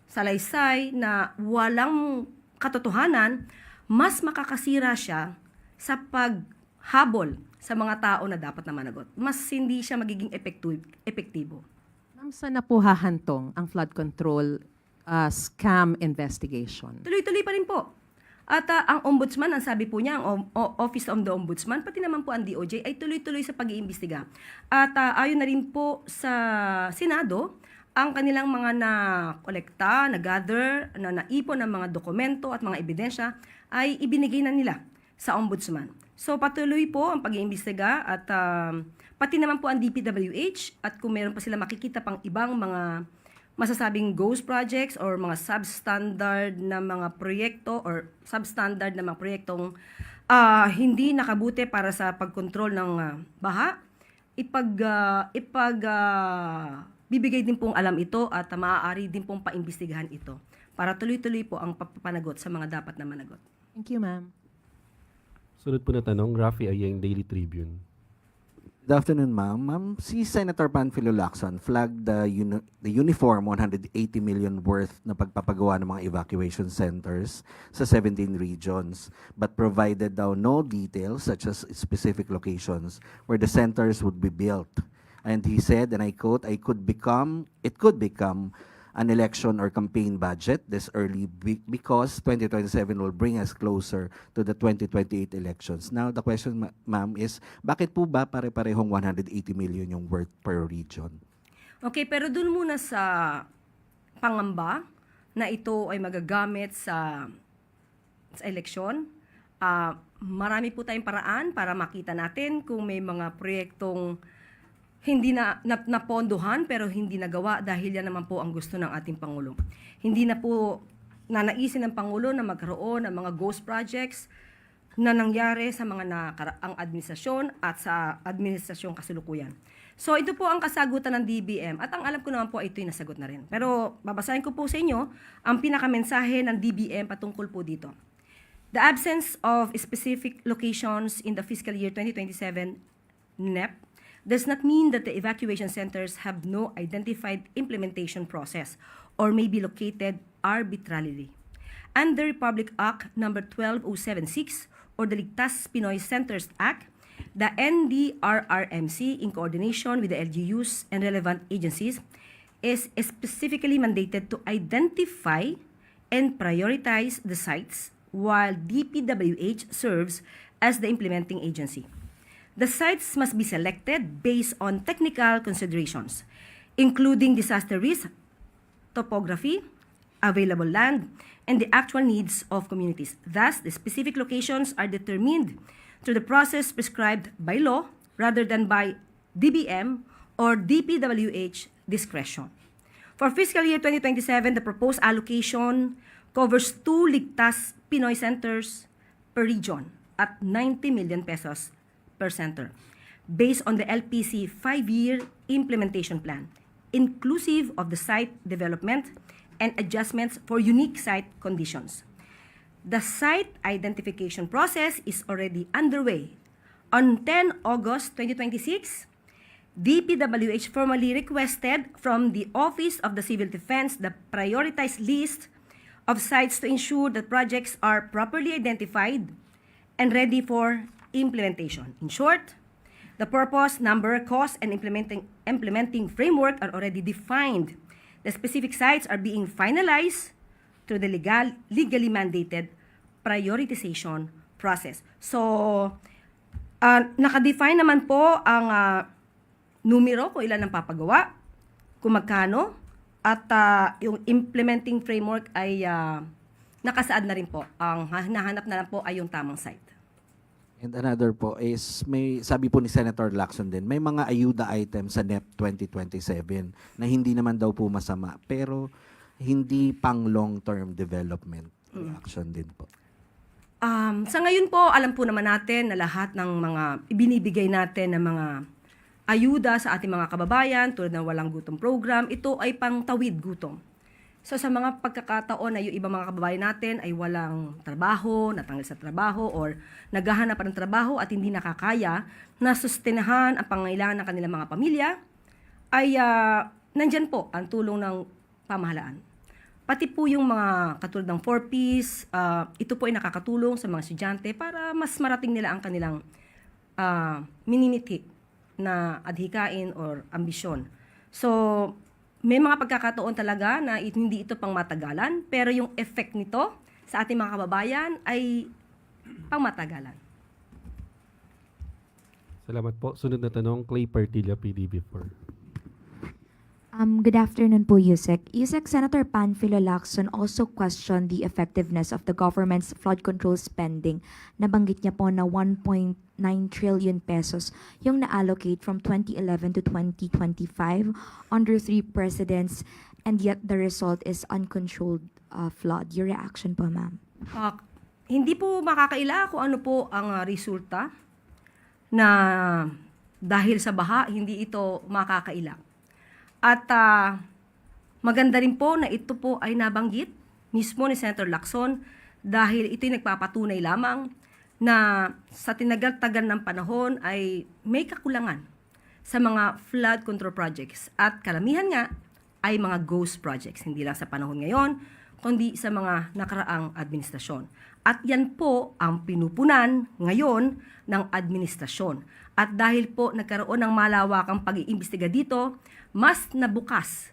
salaysay na walang katotohanan, mas makakasira siya sa paghabol sa mga tao na dapat na managot. Mas hindi siya magiging epektibo. Ma'am, saan na po hahantong ang flood control scam investigation? Tuloy-tuloy pa rin po. At ang ombudsman, ang sabi po niya, ang Office of the Ombudsman, pati naman po ang DOJ, ay tuloy-tuloy sa pag-iimbestiga. At ayon na rin po sa Senado, ang kanilang mga na-kolekta, na-gather, na naipon ng mga dokumento at mga ebidensya ay ibinigay na nila sa ombudsman. So patuloy po ang pag-iimbestiga at pati naman po ang DPWH at kung meron pa sila makikita pang ibang mga masasabing ghost projects or mga substandard na mga proyekto or substandard na mga proyektong hindi nakabuti para sa pagkontrol ng baha, bibigay din pong alam ito at maaari din pong paimbestigahan ito para tuloy-tuloy po ang papanagot sa mga dapat na managot. Thank you, ma'am. Sunod po na tanong, Rafi Ayeng, Daily Tribune. Good afternoon, ma'am. Ma'am, si Senator Panfilo Lacson flagged the uniform 180 million worth na pagpapagawa ng mga evacuation centers sa 17 regions, but provided daw no details such as specific locations where the centers would be built. And he said, and I quote, it could become an election or campaign budget this early because 2027 will bring us closer to the 2028 elections. Now, the question, ma'am, is bakit po ba pare-parehong 180 million yung worth per region? Okay, pero dun muna sa pangamba na ito ay magagamit sa eleksyon. Marami po tayong paraan para makita natin kung may mga proyektong hindi na napondohan pero hindi nagawa dahil yan naman po ang gusto ng ating Pangulo. Hindi na po nanaisin ng Pangulo na magkaroon ng mga ghost projects na nangyari sa mga nakaraang administrasyon at sa administrasyong kasalukuyan. So ito po ang kasagutan ng DBM at ang alam ko naman po ay ito'y nasagot na rin. Pero babasahin ko po sa inyo ang pinakamensahe ng DBM patungkol po dito. The absence of specific locations in the fiscal year 2027 NEP does not mean that the evacuation centers have no identified implementation process or may be located arbitrarily. Under Republic Act No. 12076 or the Ligtas Pinoy Centers Act, the NDRRMC, in coordination with the LGUs and relevant agencies, is specifically mandated to identify and prioritize the sites while DPWH serves as the implementing agency. The sites must be selected based on technical considerations, including disaster risk, topography, available land, and the actual needs of communities. Thus, the specific locations are determined through the process prescribed by law rather than by DBM or DPWH discretion. For fiscal year 2027, the proposed allocation covers 2 Ligtas Pinoy centers per region at 90 million pesos per center, based on the LPC 5-year implementation plan, inclusive of the site development and adjustments for unique site conditions. The site identification process is already underway. On 10 August 2026, DPWH formally requested from the Office of the Civil Defense the prioritized list of sites to ensure that projects are properly identified and ready for implementation. In short, the purpose, number, cost, and implementing framework are already defined. The specific sites are being finalized through the legally mandated prioritization process. So, nakadefine naman po ang numero kung ilan ang papagawa, kung magkano, at yung implementing framework ay nakasaad na rin po. Ang hinahanap na lang po ay yung tamang site. And another po is, may sabi po ni Senator Lacson din, may mga ayuda items sa NEP 2027 na hindi naman daw po masama, pero hindi pang long-term development action din po. Sa ngayon po, alam po naman natin na lahat ng mga ibinibigay natin na mga ayuda sa ating mga kababayan, tulad ng Walang Gutom program, ito ay pangtawid gutom. So sa mga pagkakataon na yung ibang mga kababayan natin ay walang trabaho, natanggal sa trabaho, or naghahanap pa ng trabaho at hindi nakakaya na sustenahan ang pangangailangan ng kanilang mga pamilya, ay nandyan po ang tulong ng pamahalaan. Pati po yung mga katulad ng 4Ps, ito po ay nakakatulong sa mga estudyante para mas marating nila ang kanilang minimithi na adhikain or ambisyon. So, may mga pagkakataon talaga na hindi ito pang matagalan, pero yung effect nito sa ating mga kababayan ay pang matagalan. Salamat po. Sunod na tanong, Clay Partilla, PDB4. Good afternoon po, Yusek. Yusek, Senator Panfilo Lacson also questioned the effectiveness of the government's flood control spending. Nabanggit niya po na 1.9 trillion pesos yung na-allocate from 2011 to 2025 under 3 presidents, and yet the result is uncontrolled flood. Your reaction po, ma'am? Hindi po makakaila kung ano po ang resulta na dahil sa baha, hindi ito makakaila. At maganda rin po na ito po ay nabanggit mismo ni Senator Lacson dahil ito'y nagpapatunay lamang na sa tinagal-tagal ng panahon ay may kakulangan sa mga flood control projects. At karamihan nga ay mga ghost projects, hindi lang sa panahon ngayon, kundi sa mga nakaraang administrasyon. At yan po ang pinupunan ngayon ng administrasyon. At dahil po nagkaroon ng malawakang pag-iimbestiga dito, mas nabukas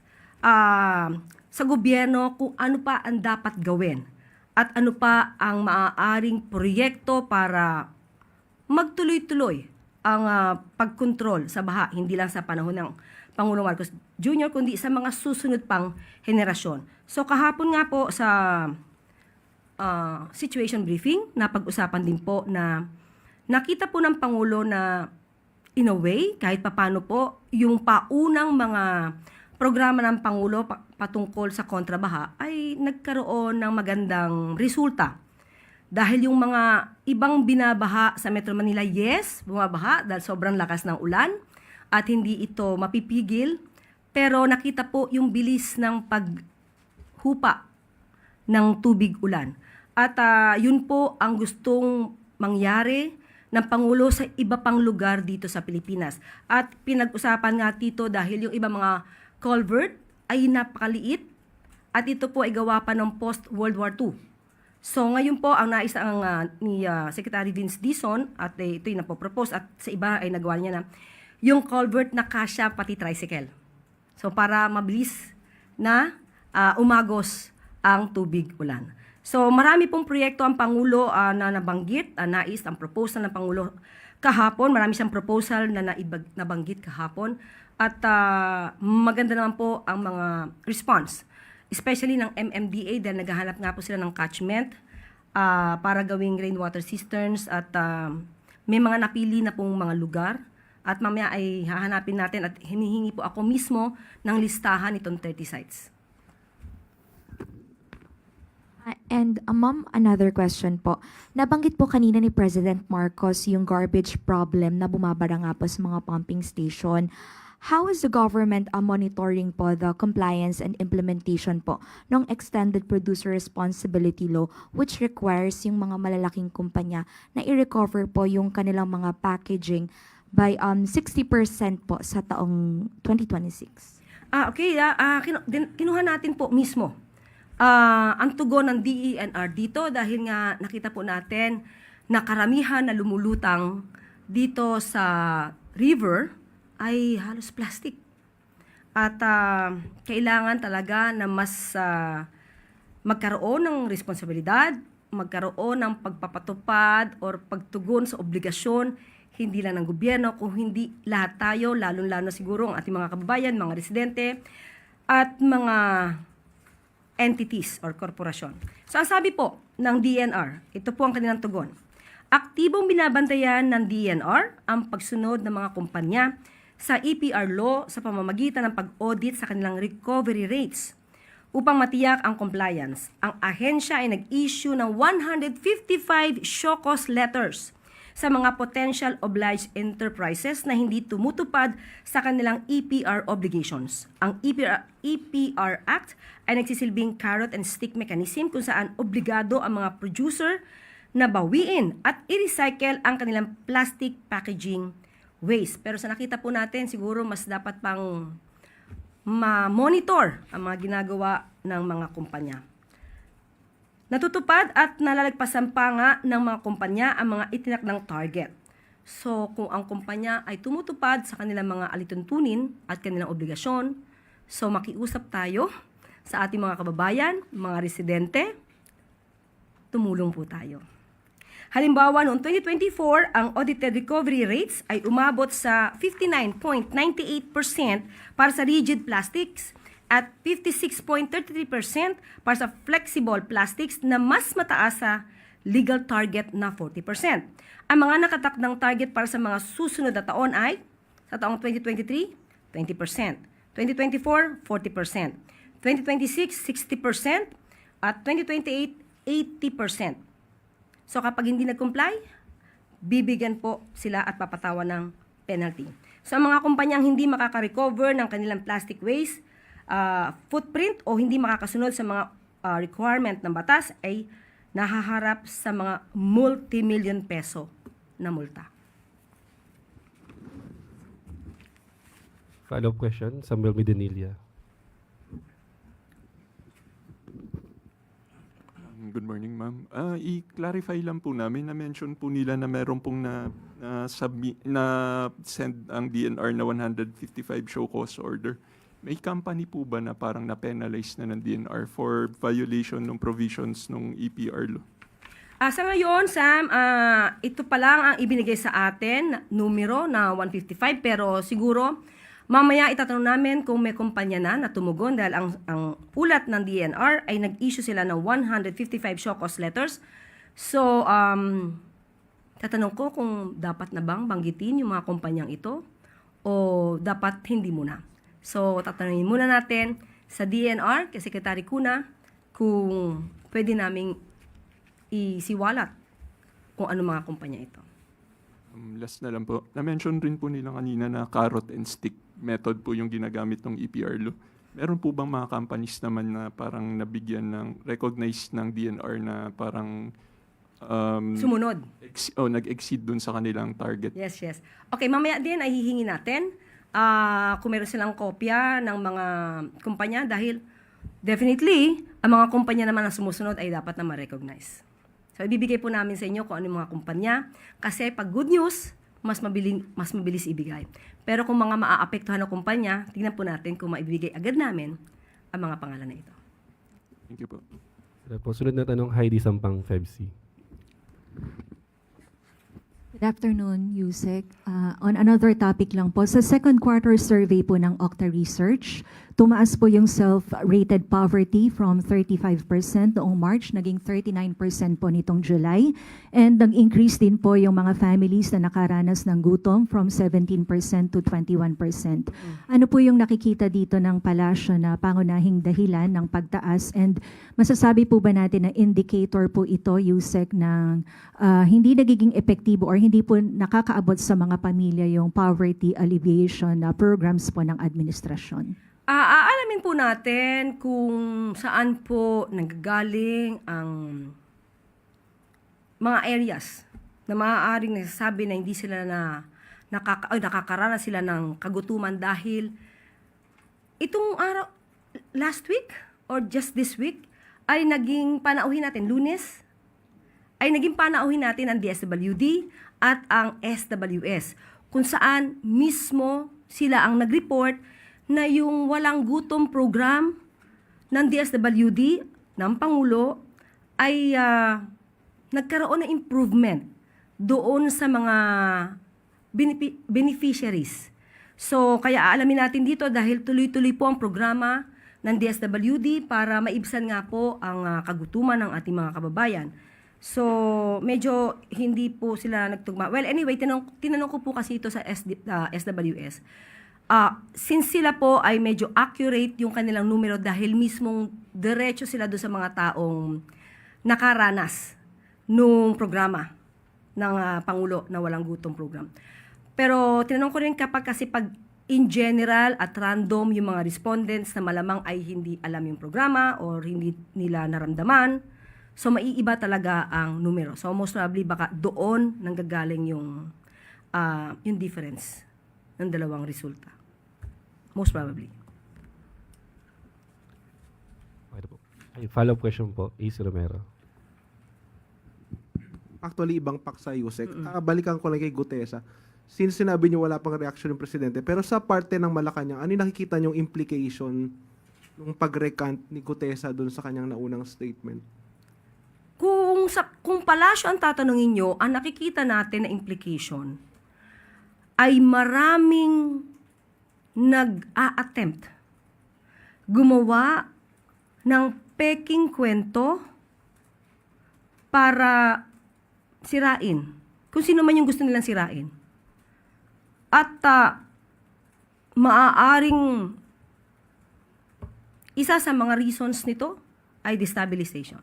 sa gobyerno kung ano pa ang dapat gawin at ano pa ang maaaring proyekto para magtuloy-tuloy ang pagkontrol sa baha, hindi lang sa panahon ng Pangulong Marcos Jr., kundi sa mga susunod pang henerasyon. So kahapon nga po sa situation briefing, napag-usapan din po na nakita po ng Pangulo na in a way, kahit papano po, yung paunang mga programa ng Pangulo patungkol sa kontrabaha ay nagkaroon ng magandang resulta. Dahil yung mga ibang binabaha sa Metro Manila, yes, bumabaha dahil sobrang lakas ng ulan at hindi ito mapipigil. Pero nakita po yung bilis ng paghupa ng tubig ulan. At yun po ang gustong mangyari ng Pangulo sa iba pang lugar dito sa Pilipinas. At pinag-usapan nga dito dahil yung iba mga culvert ay napakaliit at ito po ay gawa pa ng post-World War II. So ngayon po ang nais ni Secretary Vince Dizon at ito'y napopropose at sa iba ay nagawa niya na yung culvert na kasya pati tricycle. So para mabilis na umagos ang tubig ulan. So marami pong proyekto ang Pangulo na nabanggit, nais ang proposal ng Pangulo kahapon. Marami siyang proposal na nabanggit kahapon. At maganda naman po ang mga response, especially ng MMDA dahil naghahanap nga po sila ng catchment para gawing rainwater cisterns at may mga napili na pong mga lugar. At mamaya ay hahanapin natin at hinihingi po ako mismo ng listahan itong 30 sites. And ma'am, another question po. Nabanggit po kanina ni President Marcos yung garbage problem na bumabara nga po sa mga pumping station. How is the government monitoring po the compliance and implementation po ng Extended Producer Responsibility Law which requires yung mga malalaking kumpanya na i-recover po yung kanilang mga packaging by 60% po sa taong 2026? Okay, kinuha natin po mismo ang tugon ng DENR dito dahil nga nakita po natin na karamihan na lumulutang dito sa river ay halos plastic. At kailangan talaga na mas magkaroon ng responsibilidad, magkaroon ng pagpapatupad or pagtugon sa obligasyon, hindi lang ng gobyerno, kung hindi lahat tayo, lalong-lalo siguro ang ating mga kababayan, mga residente, at mga entities or korporasyon. So ang sabi po ng DENR, ito po ang kanilang tugon. Aktibong binabantayan ng DENR ang pagsunod ng mga kumpanya sa EPR law sa pamamagitan ng pag-audit sa kanilang recovery rates. Upang matiyak ang compliance, ang ahensya ay nag-issue ng 155 show cause letters sa mga potential obliged enterprises na hindi tumutupad sa kanilang EPR obligations. Ang EPR Act ay nagsisilbing carrot and stick mechanism kung saan obligado ang mga producer na bawiin at i-recycle ang kanilang plastic packaging waste. Pero sa nakita po natin, siguro mas dapat pang ma-monitor ang mga ginagawa ng mga kumpanya. Natutupad at nalalagpasan pa nga ng mga kumpanya ang mga itinakdang target. So, kung ang kumpanya ay tumutupad sa kanilang mga alituntunin at kanilang obligasyon, so makiusap tayo sa ating mga kababayan, mga residente, tumulong po tayo. Halimbawa, noong 2024, ang audited recovery rates ay umabot sa 59.98% para sa rigid plastics at 56.33% para sa flexible plastics na mas mataas sa legal target na 40%. Ang mga nakatakdang target para sa mga susunod na taon ay sa taong 2023, 20%, 2024, 40%, 2026, 60%, at 2028, 80%. So kapag hindi nag-comply, bibigyan po sila at papatawan ng penalty. So ang mga kumpanyang hindi makaka-recover ng kanilang plastic waste, footprint o hindi makakasunod sa mga requirement ng batas ay nahaharap sa mga multi-million peso na multa. Follow-up question, Samuel Medinilla. Good morning, ma'am. I-clarify lang po namin, na-mention po nila na meron pong na-send ang DNR na 155 show cause order. May company po ba na parang na-penalize na ng DNR for violation ng provisions ng EPR law? Sa ngayon, Sam, ito pa lang ang ibinigay sa atin, numero na 155, pero siguro mamaya itatanong namin kung may kumpanya na tumugon dahil ang ulat ng DNR ay nag-issue sila ng 155 show cause letters. So, tatanong ko kung dapat na bang banggitin yung mga kumpanyang ito o dapat hindi muna. So, tatanungin muna natin sa DNR, kay Secretary Cuna, kung pwede naming isiwalat kung ano mga kumpanya ito. Last na lang po. Na-mention rin po nila kanina na carrot and stick method po yung ginagamit ng EPR law. Meron po bang mga companies naman na parang nabigyan ng, recognized ng DNR na parang sumunod? Nag-exceed dun sa kanilang target? Yes. Okay, mamaya din ay hihingi natin kung meron silang kopya ng mga kumpanya dahil definitely, ang mga kumpanya naman na sumusunod ay dapat na ma-recognize. So, ibibigay po namin sa inyo kung ano yung mga kumpanya kasi pag good news, mas mabilis ibigay. Pero kung mga maaapektuhan na kumpanya, tingnan po natin kung maibigay agad namin ang mga pangalan na ito. Thank you po. Sunod na tanong, Heidi Sampang, FEBC. Good afternoon, Yusek. On another topic lang po, sa second quarter survey po ng Okta Research, tumaas po yung self-rated poverty from 35% noong March, naging 39% po nitong July. And nag-increase din po yung mga families na nakaranas ng gutom from 17% to 21%. Ano po yung nakikita dito ng palasyo na pangunahing dahilan ng pagtaas? And masasabi po ba natin na indicator po ito, Yusek, ng hindi nagiging epektibo or hindi po nakakaabot sa mga pamilya yung poverty alleviation programs po ng administrasyon? Aalamin po natin kung saan po nanggagaling ang mga areas na maaaring nagsasabi na hindi sila nakakaranas sila ng kagutuman dahil itong araw, last week or just this week, ay naging panauhin natin, Lunes, ay naging panauhin natin ang DSWD at ang SWS, kung saan mismo sila ang nag-report na yung walang gutom program ng DSWD, ng Pangulo, ay nagkaroon ng improvement doon sa mga beneficiaries. So, kaya aalamin natin dito dahil tuloy-tuloy po ang programa ng DSWD para maibsan nga po ang kagutuman ng ating mga kababayan. So, medyo hindi po sila nagtugma. Well, anyway, tinanong ko po kasi ito sa SWS. Since sila po ay medyo accurate yung kanilang numero dahil mismong diretso sila doon sa mga taong nakaranas nung programa ng Pangulo na walang gutom program. Pero tinanong ko rin kapag kasi pag in general at random yung mga respondents na malamang ay hindi alam yung programa or hindi nila naramdaman, so maiiba talaga ang numero. So most probably baka doon nanggagaling yung difference ng dalawang resulta. Most probably. Ay, follow-up question po, AC Romero. Actually, ibang paksa, Yusek. Balikan ko lang kay Gutesa. Since sinabi niyo wala pang reaction ng presidente, pero sa parte ng Malacanang, ano yung nakikita niyong implication ng pag-recant ni Gutesa doon sa kanyang naunang statement? Kung palasyo ang tatanungin nyo, ang nakikita natin na implication ay maraming nag-a-attempt gumawa ng peking kwento para sirain. Kung sino man yung gusto nilang sirain. At maaaring isa sa mga reasons nito ay destabilization.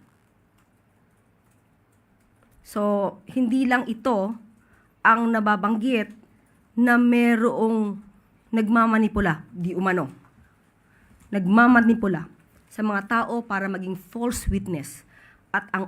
So, hindi lang ito ang nababanggit na merong nagmamanipula, di umano. Nagmamanipula sa mga tao para maging false witness. At ang